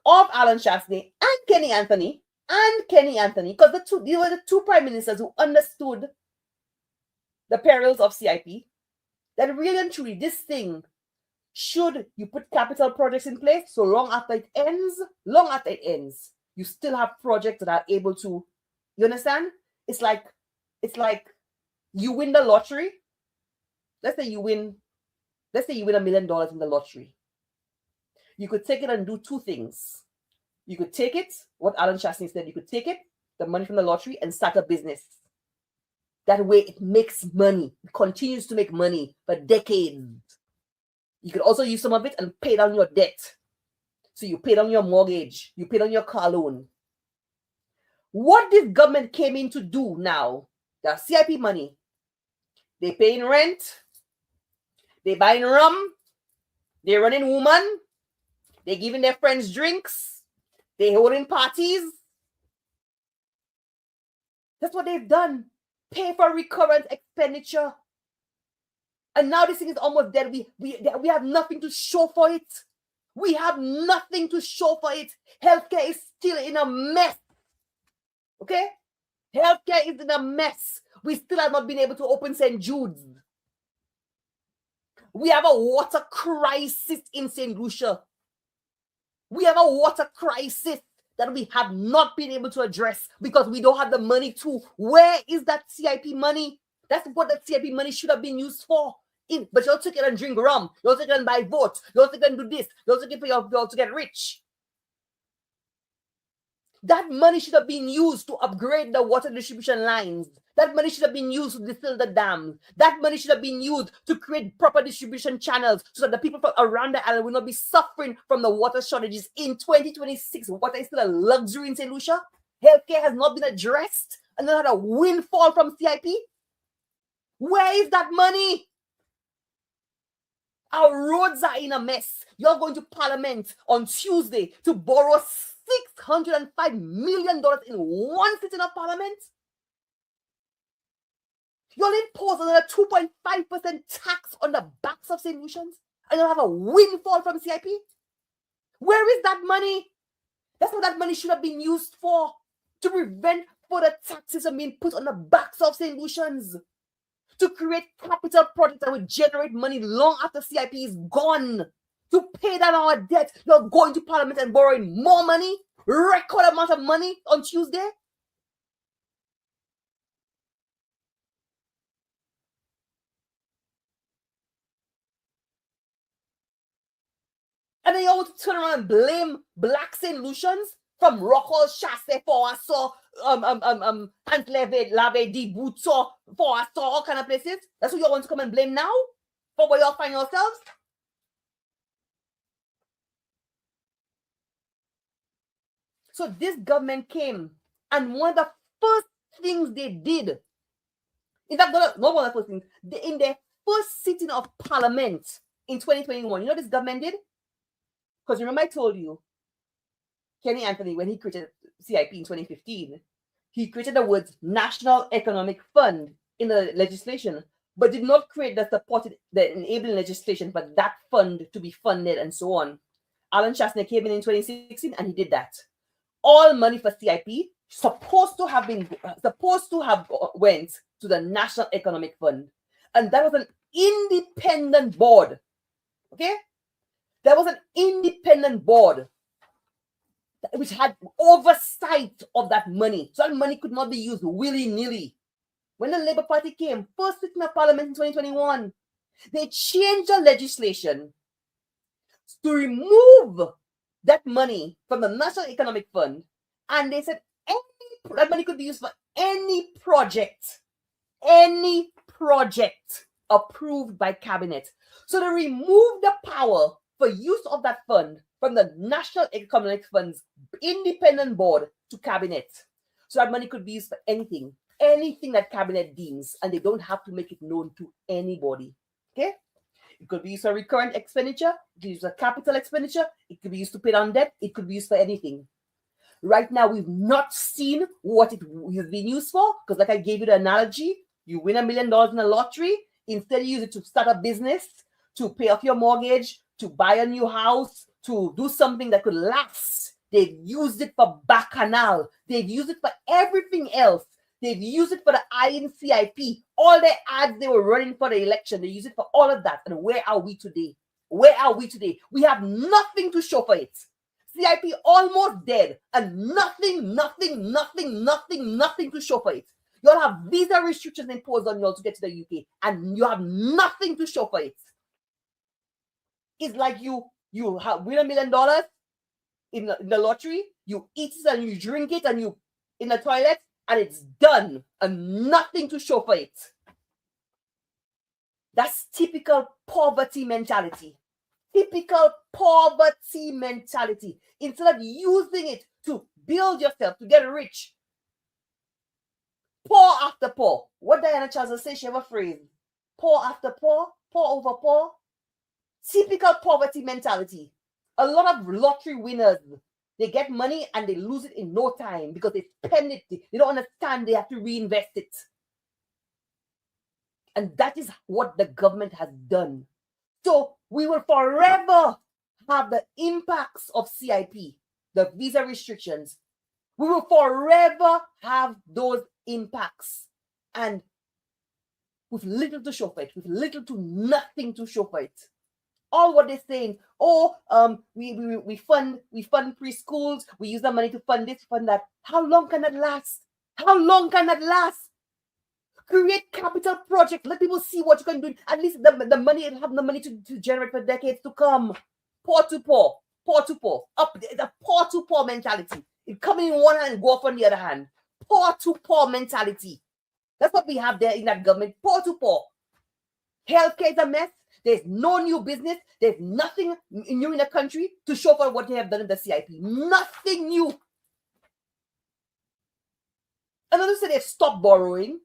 of Alan Chastney and Kenny Anthony, because they were the two prime ministers who understood the perils of CIP, that really and truly this thing, should you put capital projects in place, so long after it ends, you still have projects that are able to, you understand? It's like you win the lottery. Let's say you win $1 million in the lottery. You could take it and do two things. You could take it, what Alan Chastney said, you could take it, the money from the lottery, and start a business. That way it makes money. It continues to make money for decades. You could also use some of it and pay down your debt. So you pay down your mortgage, you pay down your car loan. What this government came in to do now, the CIP money, they paying rent, they buying rum, they running woman, they giving their friends drinks, they holding parties. That's what they've done. Pay for recurrent expenditure. And now this thing is almost dead. We have nothing to show for it. We have nothing to show for it. Healthcare is still in a mess. Okay? Healthcare is in a mess. We still have not been able to open St. Jude's. We have a water crisis in St. Lucia. We have a water crisis that we have not been able to address because we don't have the money to. Where is that CIP money? That's what that CIP money should have been used for. But you also get and drink rum. You also get and buy votes. You also get and do this. You also get for you to get rich. That money should have been used to upgrade the water distribution lines. That money should have been used to distill the dams. That money should have been used to create proper distribution channels so that the people from around the island will not be suffering from the water shortages. In 2026, water is still a luxury in St. Lucia. Healthcare has not been addressed. And then had a windfall from CIP. Where is that money? Our roads are in a mess. You're going to Parliament on Tuesday to borrow $605 million in one sitting of Parliament. You'll impose another 2.5% tax on the backs of St. Lucians, and you'll have a windfall from CIP. Where is that money? That's what that money should have been used for, to prevent further taxes from being put on the backs of St. Lucians, to create capital projects that will generate money long after CIP is gone, to pay down our debt. You're going to Parliament and borrowing more money, record amount of money on Tuesday. And then you want to turn around and blame black St. Lucians from Rockall, Chasse, Forasor, Pant Lave, Di Butso, Forasor, all kind of places. That's what you want to come and blame now for where you find yourselves. So this government came, and one of the first things they did, in fact, not one of the first things, in their first sitting of Parliament in 2021, you know what this government did? Because remember I told you, Kenny Anthony, when he created CIP in 2015, he created the words National Economic Fund in the legislation, but did not create the enabling legislation for that fund to be funded and so on. Alan Chastney came in 2016 and he did that. all money for CIP supposed to have went to the National Economic Fund, and that was an independent board. Okay, there was an independent board which had oversight of that money, so that money could not be used willy-nilly. When the Labour Party came, first sitting of Parliament in 2021, they changed the legislation to remove that money from the National Economic Fund, and they said that money could be used for any project approved by cabinet. So they removed the power for use of that fund from the National Economic Fund's independent board to cabinet. So that money could be used for anything that cabinet deems, and they don't have to make it known to anybody. Okay? It could be used for recurrent expenditure, it could be used for capital expenditure, it could be used to pay down debt, it could be used for anything. Right now, we've not seen what it has been used for, because like I gave you the analogy, you win $1 million in a lottery, instead you use it to start a business, to pay off your mortgage, to buy a new house, to do something that could last. They've used it for bacchanal. They've used it for everything else. They've used it for the INCIP. All the ads they were running for the election, they use it for all of that. And where are we today? Where are we today? We have nothing to show for it. CIP almost dead, and nothing to show for it. You all have visa restrictions imposed on you all to get to the UK, and you have nothing to show for it. It's like you have win $1 million in the lottery, you eat it and you drink it and you in the toilet, and it's done, and nothing to show for it. That's typical poverty mentality. Typical poverty mentality. Instead of using it to build yourself, to get rich, poor after poor. What Diana Charles says, she have a phrase: poor after poor, poor over poor. Typical poverty mentality. A lot of lottery winners, they get money and they lose it in no time because they spend it. They don't understand they have to reinvest it. And that is what the government has done. So we will forever have the impacts of CIP, the visa restrictions. We will forever have those impacts, and with little to show for it, with little to nothing to show for it. All what they're saying, we fund preschools, we use the money to fund this, fund that. How long can that last? How long can that last? Create capital projects. Let people see what you can do. At least the money, and have the money to generate for decades to come. Poor to poor, poor to poor. Up the poor to poor mentality. It coming in one hand and go off on the other hand. Poor to poor mentality. That's what we have there in that government. Poor to poor. Healthcare is a mess. There's no new business. There's nothing new in the country to show for what they have done in the CIP. Nothing new. And not to say they've stopped borrowing.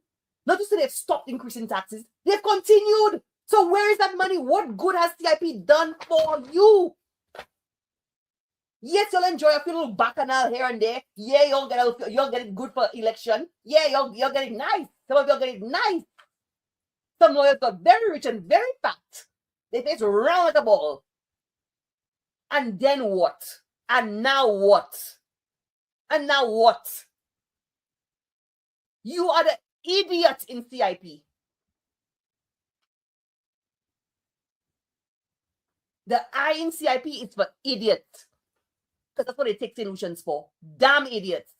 Not to say they've stopped increasing taxes. They've continued. So where is that money? What good has CIP done for you? Yes, you'll enjoy a few little bacchanal here and there. Yeah, you'll get it good for election. Yeah, you'll get it nice. Some of you'll get it nice. Some lawyers got very rich and very fat. They face round like a ball. And then what? And now what? And now what? You are the idiot in CIP. The I in CIP is for idiots. Because that's what they take St Lucians for. Damn idiots.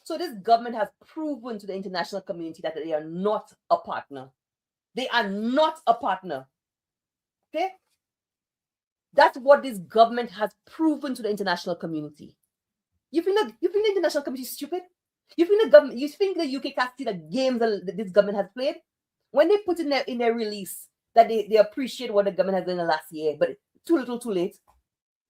So this government has proven to the international community that they are not a partner. They are not a partner. Okay? That's what this government has proven to the international community. You think the international community is stupid? You think the UK can't see the games that this government has played? When they put in their release that they appreciate what the government has done in the last year, but too little, too late.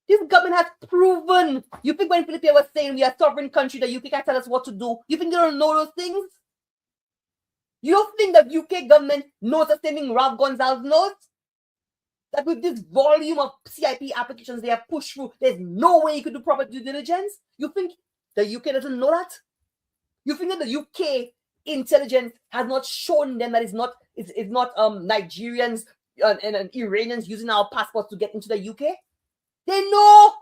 This government has proven. You think when Philippe was saying we are a sovereign country, the UK can't tell us what to do? You think they don't know those things? You don't think the UK government knows the same thing Ralph Gonsalves knows? That with this volume of CIP applications they have pushed through, there's no way you could do proper due diligence? You think the UK doesn't know that? You think that the UK intelligence has not shown them that it's not Nigerians and Iranians using our passports to get into the UK? They know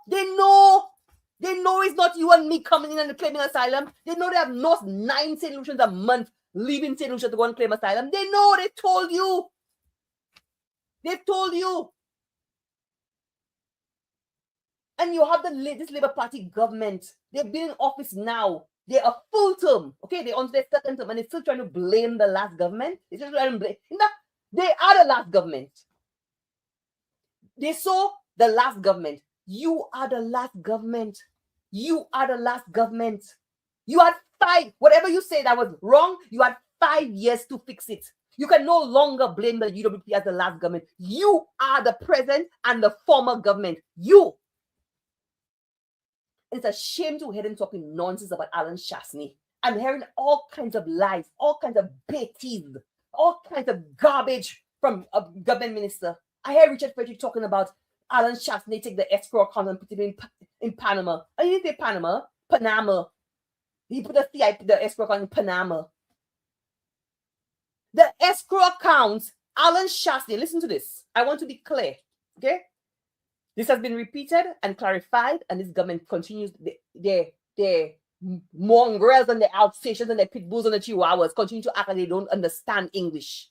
it's not you and me coming in and claiming asylum. They know they have lost 9 St Lucians a month leaving St Lucia to go and claim asylum. They know, they told you. They've told you. And you have this Labour Party government. They've been in office now. They're a full term. Okay, they're on their second term and they're still trying to blame the last government. They're still trying to blame. They are the last government. They saw the last government. You are the last government. You are the last government. You had 5, whatever you say that was wrong, you had 5 years to fix it. You can no longer blame the UWP as the last government. You are the present and the former government. You. It's a shame to hear them talking nonsense about Alan Shastney. I'm hearing all kinds of lies, all kinds of bêtises, all kinds of garbage from a government minister. I hear Richard Frederick talking about Alan Shastney take the escrow account and put it in Panama. I didn't say Panama, Panama. He put the escrow account in Panama. The escrow account, Alan Shastney, listen to this. I want to be clear, okay? This has been repeated and clarified, and this government continues their mongrels and their Alsatians and their pit bulls and the chihuahuas continue to act like they don't understand English.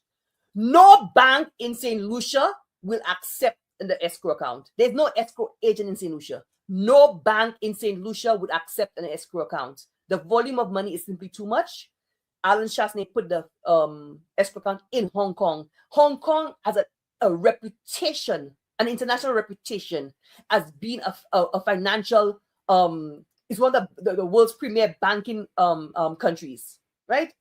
No bank in St. Lucia will accept the escrow account. There's no escrow agent in St. Lucia. No bank in St. Lucia would accept an escrow account. The volume of money is simply too much. Alan Shastney put the escrow account in Hong Kong. Hong Kong has a reputation, an international reputation as being a financial, it's one of the world's premier banking countries, right?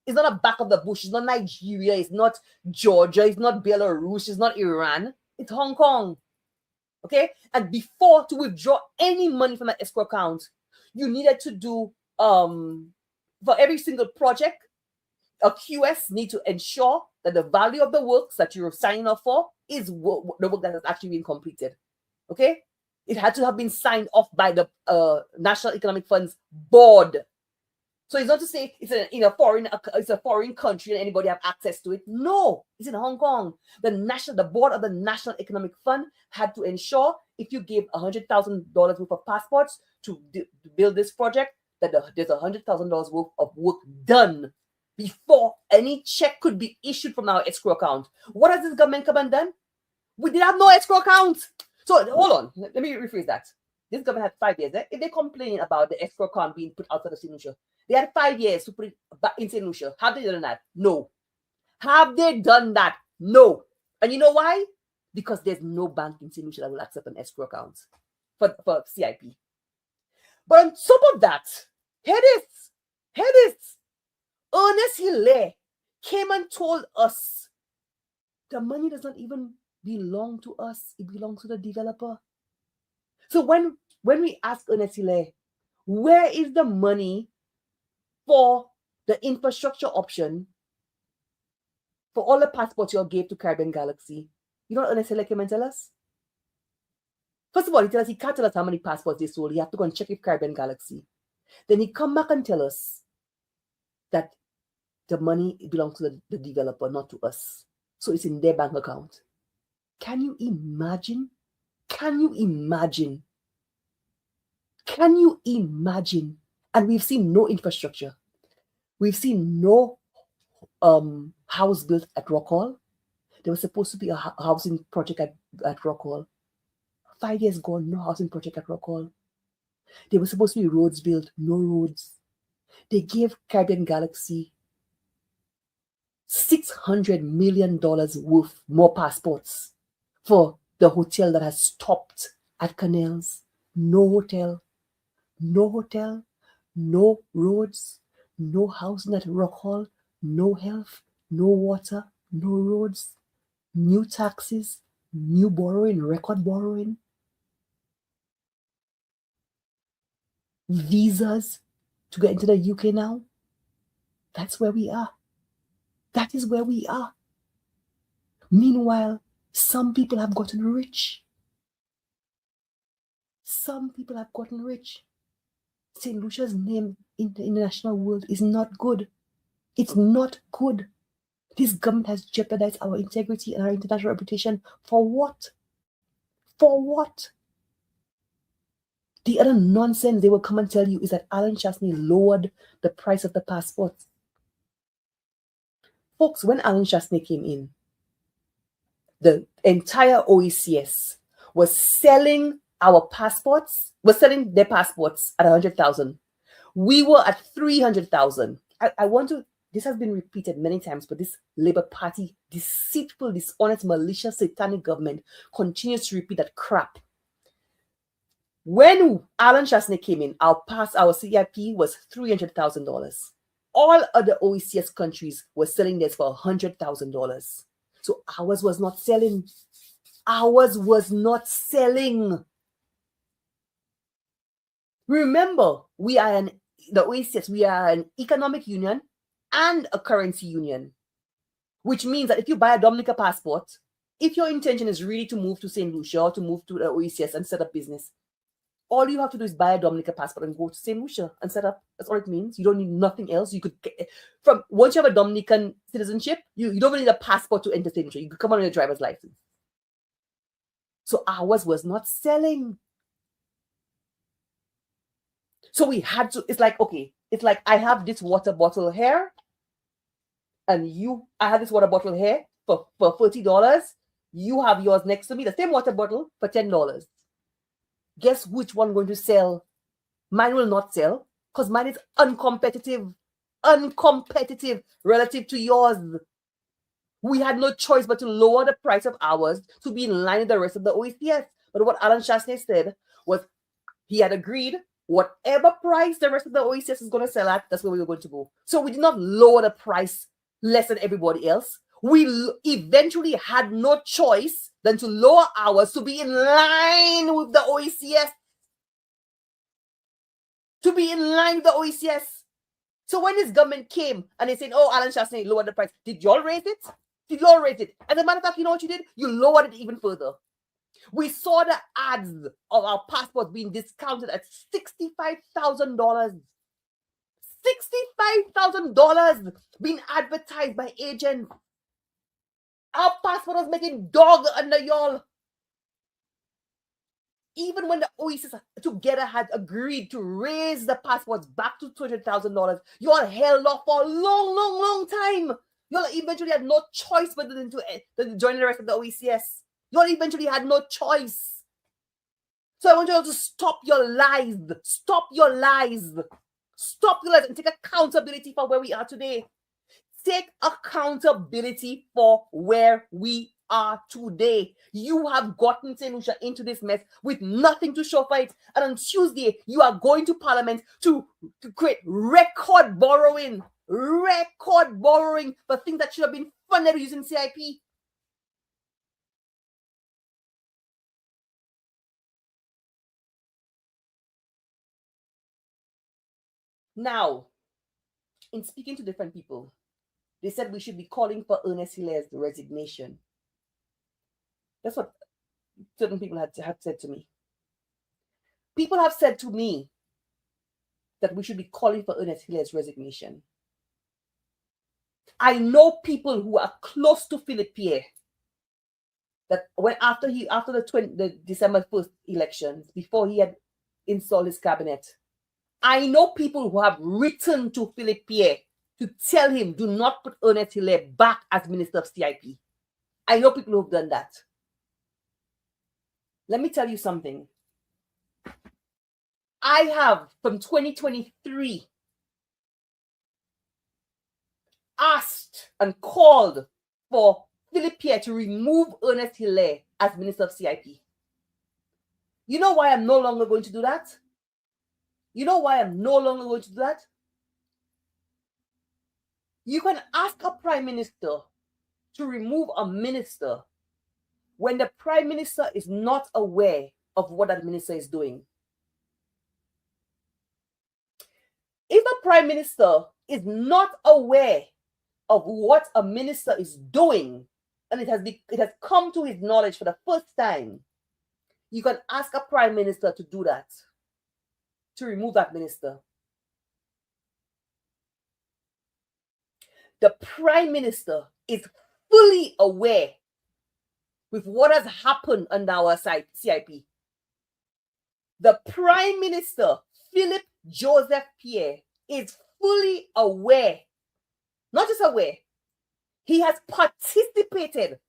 It's not a back of the bush. It's not Nigeria. It's not Georgia. It's not Belarus. It's not Iran. It's Hong Kong. Okay? And before to withdraw any money from an escrow account, you needed to do, for every single project, a QS need to ensure that the value of the works that you're signing up for is the work that has actually been completed. Okay? It had to have been signed off by the National Economic Funds Board. So it's not to say it's a foreign country and anybody have access to it. No, it's in Hong Kong. The board of the National Economic Fund had to ensure if you gave $100,000 worth of passports to build this project, that there's $100,000 worth of work done before any check could be issued from our escrow account. What has this government come and done? We did have no escrow account. So hold on, let me rephrase that. This government had 5 years. If they complain about the escrow account being put outside of St. Lucia, they had 5 years to put it back in St. Lucia. Have they done that? No. Have they done that? No. And you know why? Because there's no bank in St. Lucia that will accept an escrow account for CIP. But on top of that, hear this. Ernest Hilaire came and told us the money does not even belong to us. It belongs to the developer. So when we ask Ernest Hilaire, where is the money for the infrastructure option for all the passports you all gave to Caribbean Galaxy? You know what Ernest Hilaire came and tell us? First of all, he can't tell us how many passports they sold. He have to go and check with Caribbean Galaxy. Then he come back and tell us that the money belongs to the developer, not to us. So it's in their bank account. Can you imagine? Can you imagine? Can you imagine? And we've seen no infrastructure. We've seen no house built at Rockhall. There was supposed to be a housing project at Rockhall. 5 years gone, no housing project at Rockhall. There were supposed to be roads built, no roads. They gave Caribbean Galaxy $600 million worth more passports for the hotel that has stopped at Canals. No hotel, no roads, no housing at Rockhall, no health, no water, no roads, new taxes, new borrowing, record borrowing, visas to get into the UK now. That's where we are. That is where we are. Meanwhile, some people have gotten rich. Some people have gotten rich. St. Lucia's name in the international world is not good. It's not good. This government has jeopardized our integrity and our international reputation. For what? For what? The other nonsense they will come and tell you is that Alan Chastney lowered the price of the passports. Folks, when Alan Chastney came in, the entire OECS was selling their passports at 100,000. We were at 300,000. I want to, this has been repeated many times, but this Labour Party, deceitful, dishonest, malicious, satanic government continues to repeat that crap. When Alan Chastney came in, our CIP was $300,000. All other OECS countries were selling this for $100,000. So ours was not selling. Ours was not selling. Remember, the OECS, we are an economic union and a currency union, which means that if you buy a Dominica passport, if your intention is really to move to St Lucia or to move to the OECS and set up business, all you have to do is buy a Dominica passport and go to St Lucia and set up. That's all it means. You don't need nothing else. You could get once you have a Dominican citizenship, you don't really need a passport to enter St Lucia. You could come on your driver's license. So ours was not selling. So we had to, it's like, okay, it's like I have this water bottle here, and I have this water bottle here for $30. You have yours next to me, the same water bottle for $10. Guess which one going to sell? Mine will not sell because mine is uncompetitive relative to yours. We had no choice but to lower the price of ours to be in line with the rest of the OECS. But what Alan Chastney said was he had agreed whatever price the rest of the OECS is going to sell at, that's where we were going to go. So we did not lower the price less than everybody else. We eventually had no choice than to lower ours to be in line with the OECS. To be in line with the OECS. So when this government came and they said, oh, Alan Chastney lowered the price, did y'all raise it? Did y'all raise it? As a matter of fact, you know what you did? You lowered it even further. We saw the ads of our passports being discounted at $65,000. $65,000 being advertised by agents. Our passport was making dog under y'all. Even when the OECS together had agreed to raise the passports back to $200,000, y'all held off for a long time. Y'all eventually had no choice but to join the rest of the OECS. Y'all eventually had no choice. So I want you all to stop your lies. Stop your lies. Stop your lies and take accountability for where we are today. Take accountability for where we are today. You have gotten St. Lucia into this mess with nothing to show for it. And on Tuesday, you are going to Parliament to create record borrowing for things that should have been funded using CIP. Now, in speaking to different people, they said we should be calling for Ernest Hilaire's resignation. That's what certain people had said to me. People have said to me that we should be calling for Ernest Hilaire's resignation. I know people who are close to Philip Pierre that when after the December 1st elections, before he had installed his cabinet, I know people who have written to Philip Pierre to tell him, do not put Ernest Hilaire back as Minister of CIP. I know people who have done that. Let me tell you something. I have, from 2023, asked and called for Philip Pierre to remove Ernest Hilaire as Minister of CIP. You know why I'm no longer going to do that? You know why I'm no longer going to do that? You can ask a prime minister to remove a minister when the prime minister is not aware of what that minister is doing. If a prime minister is not aware of what a minister is doing, and it has come to his knowledge for the first time, you can ask a prime minister to do that, to remove that minister. The prime minister is fully aware with what has happened under our CIP. The Prime Minister, Philip Joseph Pierre, is fully aware, not just aware, he has participated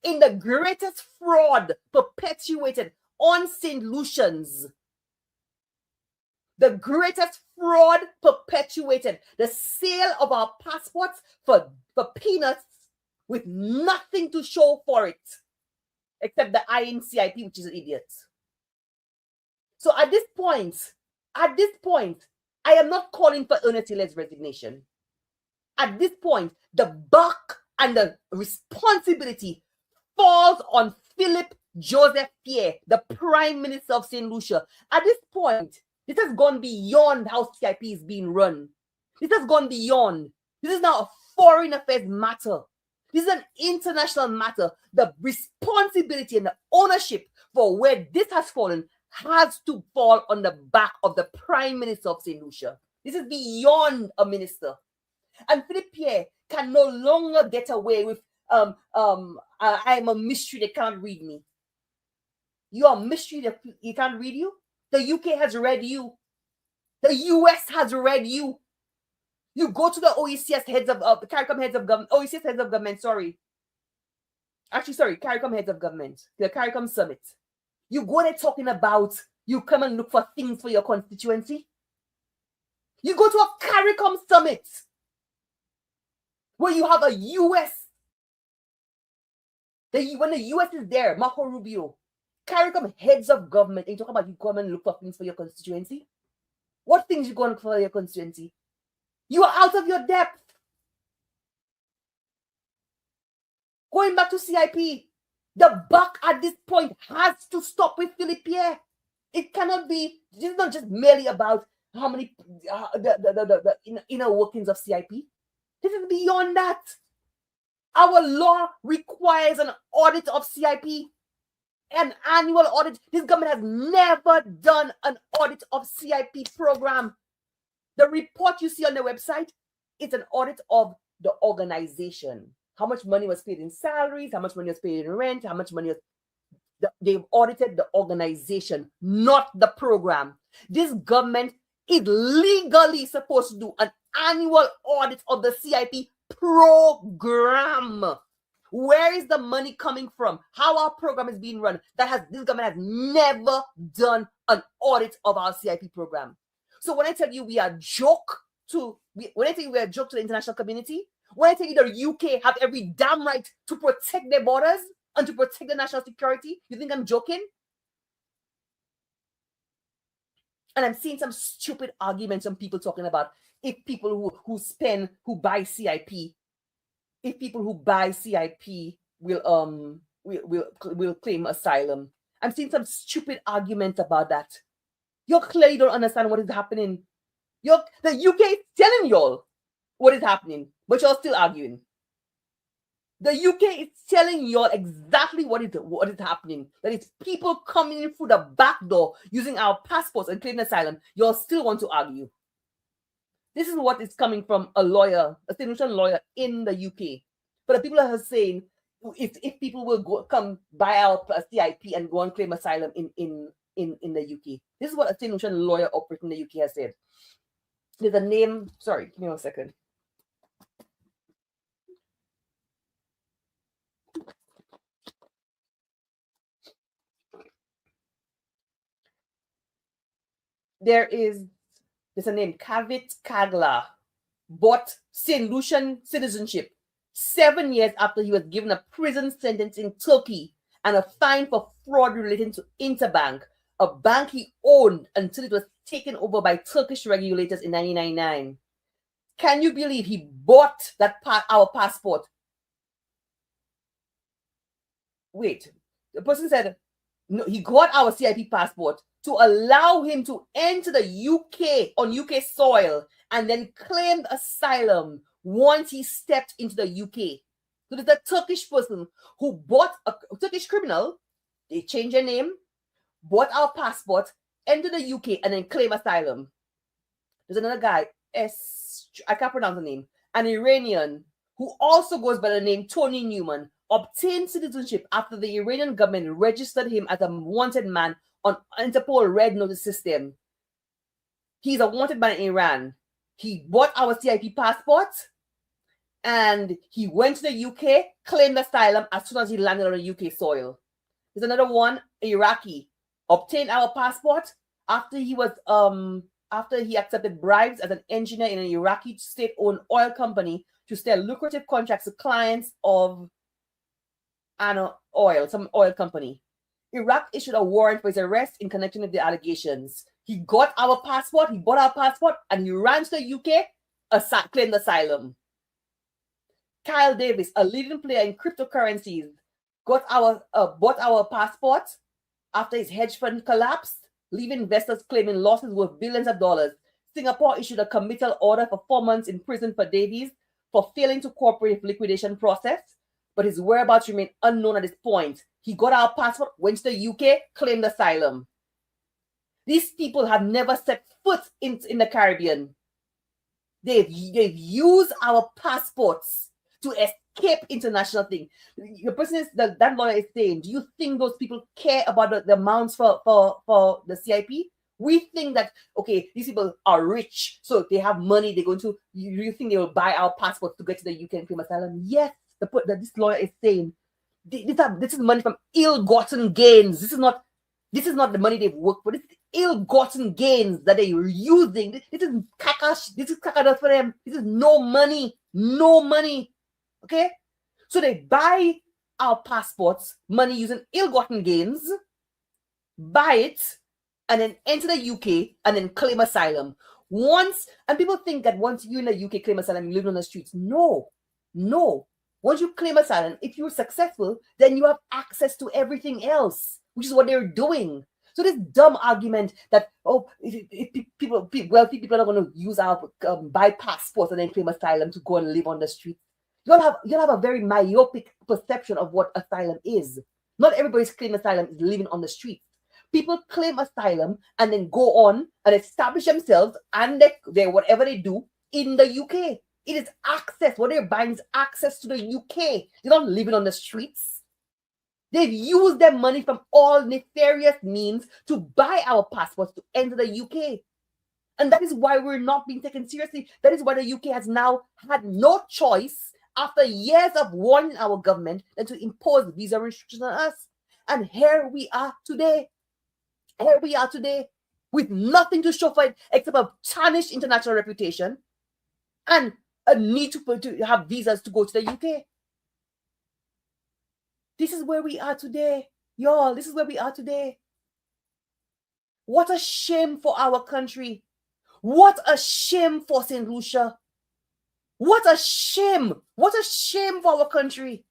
in the greatest fraud perpetuated on St Lucians. The greatest fraud perpetuated, the sale of our passports for peanuts with nothing to show for it, except the IN CIP, which is an idiot. So at this point, I am not calling for Ernest Hiller's resignation. At this point, the buck and the responsibility falls on Philip Joseph Pierre, the Prime Minister of St. Lucia. At this point, this has gone beyond how CIP is being run. This has gone beyond. This is now a foreign affairs matter. This is an international matter. The responsibility and the ownership for where this has fallen has to fall on the back of the Prime Minister of St. Lucia. This is beyond a minister. And Philip Pierre can no longer get away with, I'm a mystery, they can't read me. You are a mystery, they can't read you. The UK has read you. The US has read you. You go to the OECS heads of the CARICOM heads of government, OECS heads of government, CARICOM heads of government, the CARICOM summit. You go there talking about you come and look for things for your constituency. You go to a CARICOM summit where you have a US. When the US is there, Marco Rubio, CARICOM heads of government, and you talk about you come and look for things for your constituency. What things you go and look for your constituency? You are out of your depth. Going back to CIP, the buck at this point has to stop with Philip Pierre. It cannot be. This is not just merely about how many the inner workings of CIP. This is beyond that. Our law requires an audit of CIP, an annual audit. This government has never done an audit of CIP program. The report you see on the website is an audit of the organization. How much money was paid in salaries, how much money was paid in rent, how much money was... They've audited the organization, not the program. This government is legally supposed to do an annual audit of the CIP program. Where is the money coming from? How our program is being run? This government has never done an audit of our CIP program. So when I tell you we are a joke to the international community, when I tell you the UK have every damn right to protect their borders and to protect the national security, you think I'm joking? And I'm seeing some stupid arguments from people talking about if people who buy CIP will claim asylum. I'm seeing some stupid arguments about that. You clearly don't understand what is happening. The UK is telling y'all what is happening, but you're still arguing. The UK is telling y'all exactly what is happening. That it's people coming in through the back door using our passports and claiming asylum. Y'all still want to argue. This is what is coming from a lawyer, a St Lucian lawyer in the UK. But the people are saying if people will come buy our CIP and go and claim asylum in the UK. This is what a St Lucian lawyer operating in the UK has said. There's a name. Sorry, give me 1 second. There's a name, Kavit Kagla, bought St. Lucian citizenship 7 years after he was given a prison sentence in Turkey and a fine for fraud relating to Interbank, a bank he owned until it was taken over by Turkish regulators in 1999. Can you believe he bought our passport? Wait, the person said, no, he got our CIP passport to allow him to enter the UK on UK soil and then claimed asylum once he stepped into the UK. So there's a Turkish person who bought a Turkish criminal, they changed their name, bought our passport, entered the UK, and then claimed asylum. There's another guy, I can't pronounce the name, an Iranian who also goes by the name Tony Newman, obtained citizenship after the Iranian government registered him as a wanted man on Interpol red notice system. He's a wanted man in Iran. He bought our CIP passport and he went to the UK, claimed asylum as soon as he landed on the UK soil. There's another one, Iraqi, obtained our passport after he was after he accepted bribes as an engineer in an Iraqi state-owned oil company to sell lucrative contracts to clients of oil, some oil company. Iraq issued a warrant for his arrest in connection with the allegations. He got our passport, he bought our passport, and he ran to the UK, claimed asylum. Kyle Davis, a leading player in cryptocurrencies, bought our passport after his hedge fund collapsed, leaving investors claiming losses worth billions of dollars. Singapore issued a committal order for 4 months in prison for Davies for failing to cooperate with liquidation process, but his whereabouts remain unknown at this point. He got our passport, went to the UK, claimed asylum. These people have never set foot in the Caribbean. They've used our passports to escape international thing. The person is that lawyer is saying, do you think those people care about the amounts for the CIP? We think that, okay, these people are rich, so they have money, they're going to, you think they will buy our passports to get to the UK and claim asylum? Yes, this lawyer is saying, this is money from ill-gotten gains. This is not the money they've worked for. This is ill-gotten gains that they're using. This is kakash. This is kakada for them. This is no money. Okay? So they buy our passports, money using ill-gotten gains, buy it, and then enter the UK and then claim asylum. And people think that once you're in the UK, claim asylum, you live on the streets. No. Once you claim asylum, if you're successful, then you have access to everything else, which is what they're doing. So this dumb argument that, wealthy people are going to use our buy passports and then claim asylum to go and live on the street. You'll have a very myopic perception of what asylum is. Not everybody's claim asylum is living on the street. People claim asylum and then go on and establish themselves and they whatever they do in the UK. It is access. What they're buying is access to the UK. They're not living on the streets. They've used their money from all nefarious means to buy our passports to enter the UK. And that is why we're not being taken seriously. That is why the UK has now had no choice, after years of warning our government, than to impose visa restrictions on us. And here we are today. With nothing to show for it except a tarnished international reputation and a need to have visas to go to the UK. This is where we are today, y'all. This is where we are today. What a shame for our country. What a shame for St. Lucia. What a shame. What a shame for our country.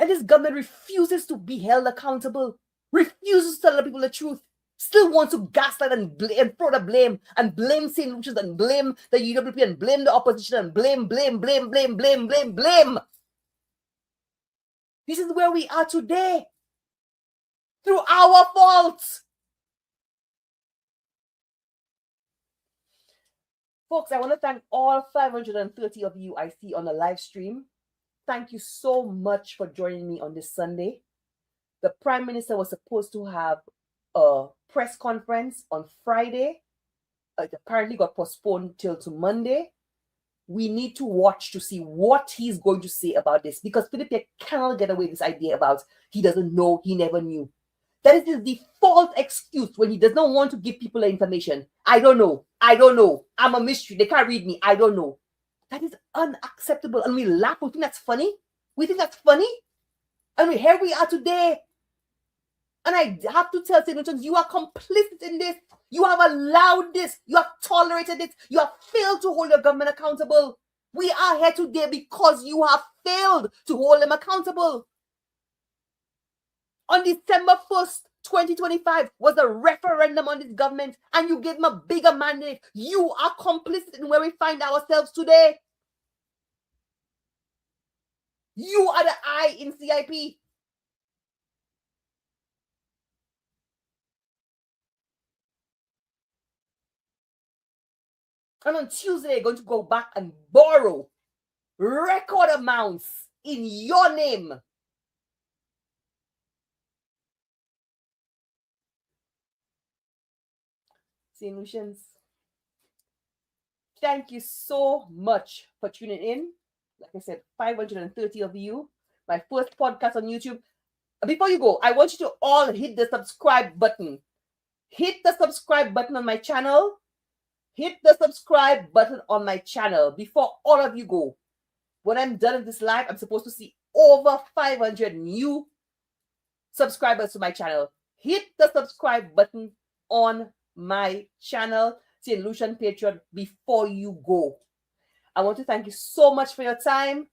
And this government refuses to be held accountable, refuses to tell the people the truth, still wants to gaslight and throw the blame and blame St. Lucians and blame the UWP and blame the opposition and blame. This is where we are today. Through our fault. Folks, I want to thank all 530 of you I see on the live stream. Thank you so much for joining me on this Sunday. The Prime Minister was supposed to have a press conference on Friday. It apparently got postponed till to Monday. We need to watch to see what he's going to say about this, because Philippe cannot get away with this idea about he doesn't know, he never knew. That is his default excuse when he does not want to give people the information. I don't know. I'm a mystery. They can't read me. I don't know. That is unacceptable. And we laugh. We think that's funny. And here we are today. And I have to tell St. Lucians, you are complicit in this. You have allowed this. You have tolerated it. You have failed to hold your government accountable. We are here today because you have failed to hold them accountable. On December 1st, 2025 was a referendum on this government, and you gave them a bigger mandate. You are complicit in where we find ourselves today. You are the I in CIP. And on Tuesday, they're going to go back and borrow record amounts in your name. St. Lucians, thank you so much for tuning in. Like I said, 530 of you. My first podcast on YouTube. Before you go, I want you to all hit the subscribe button. Hit the subscribe button on my channel. Hit the subscribe button on my channel before all of you go. When I'm done with this live, I'm supposed to see over 500 new subscribers to my channel. Hit the subscribe button on my channel, St. Lucian Patriot, before you go. I want to thank you so much for your time.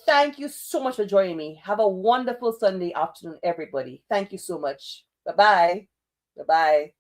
Thank you so much for joining me. Have a wonderful Sunday afternoon, everybody. Thank you so much. Bye-bye. Bye-bye.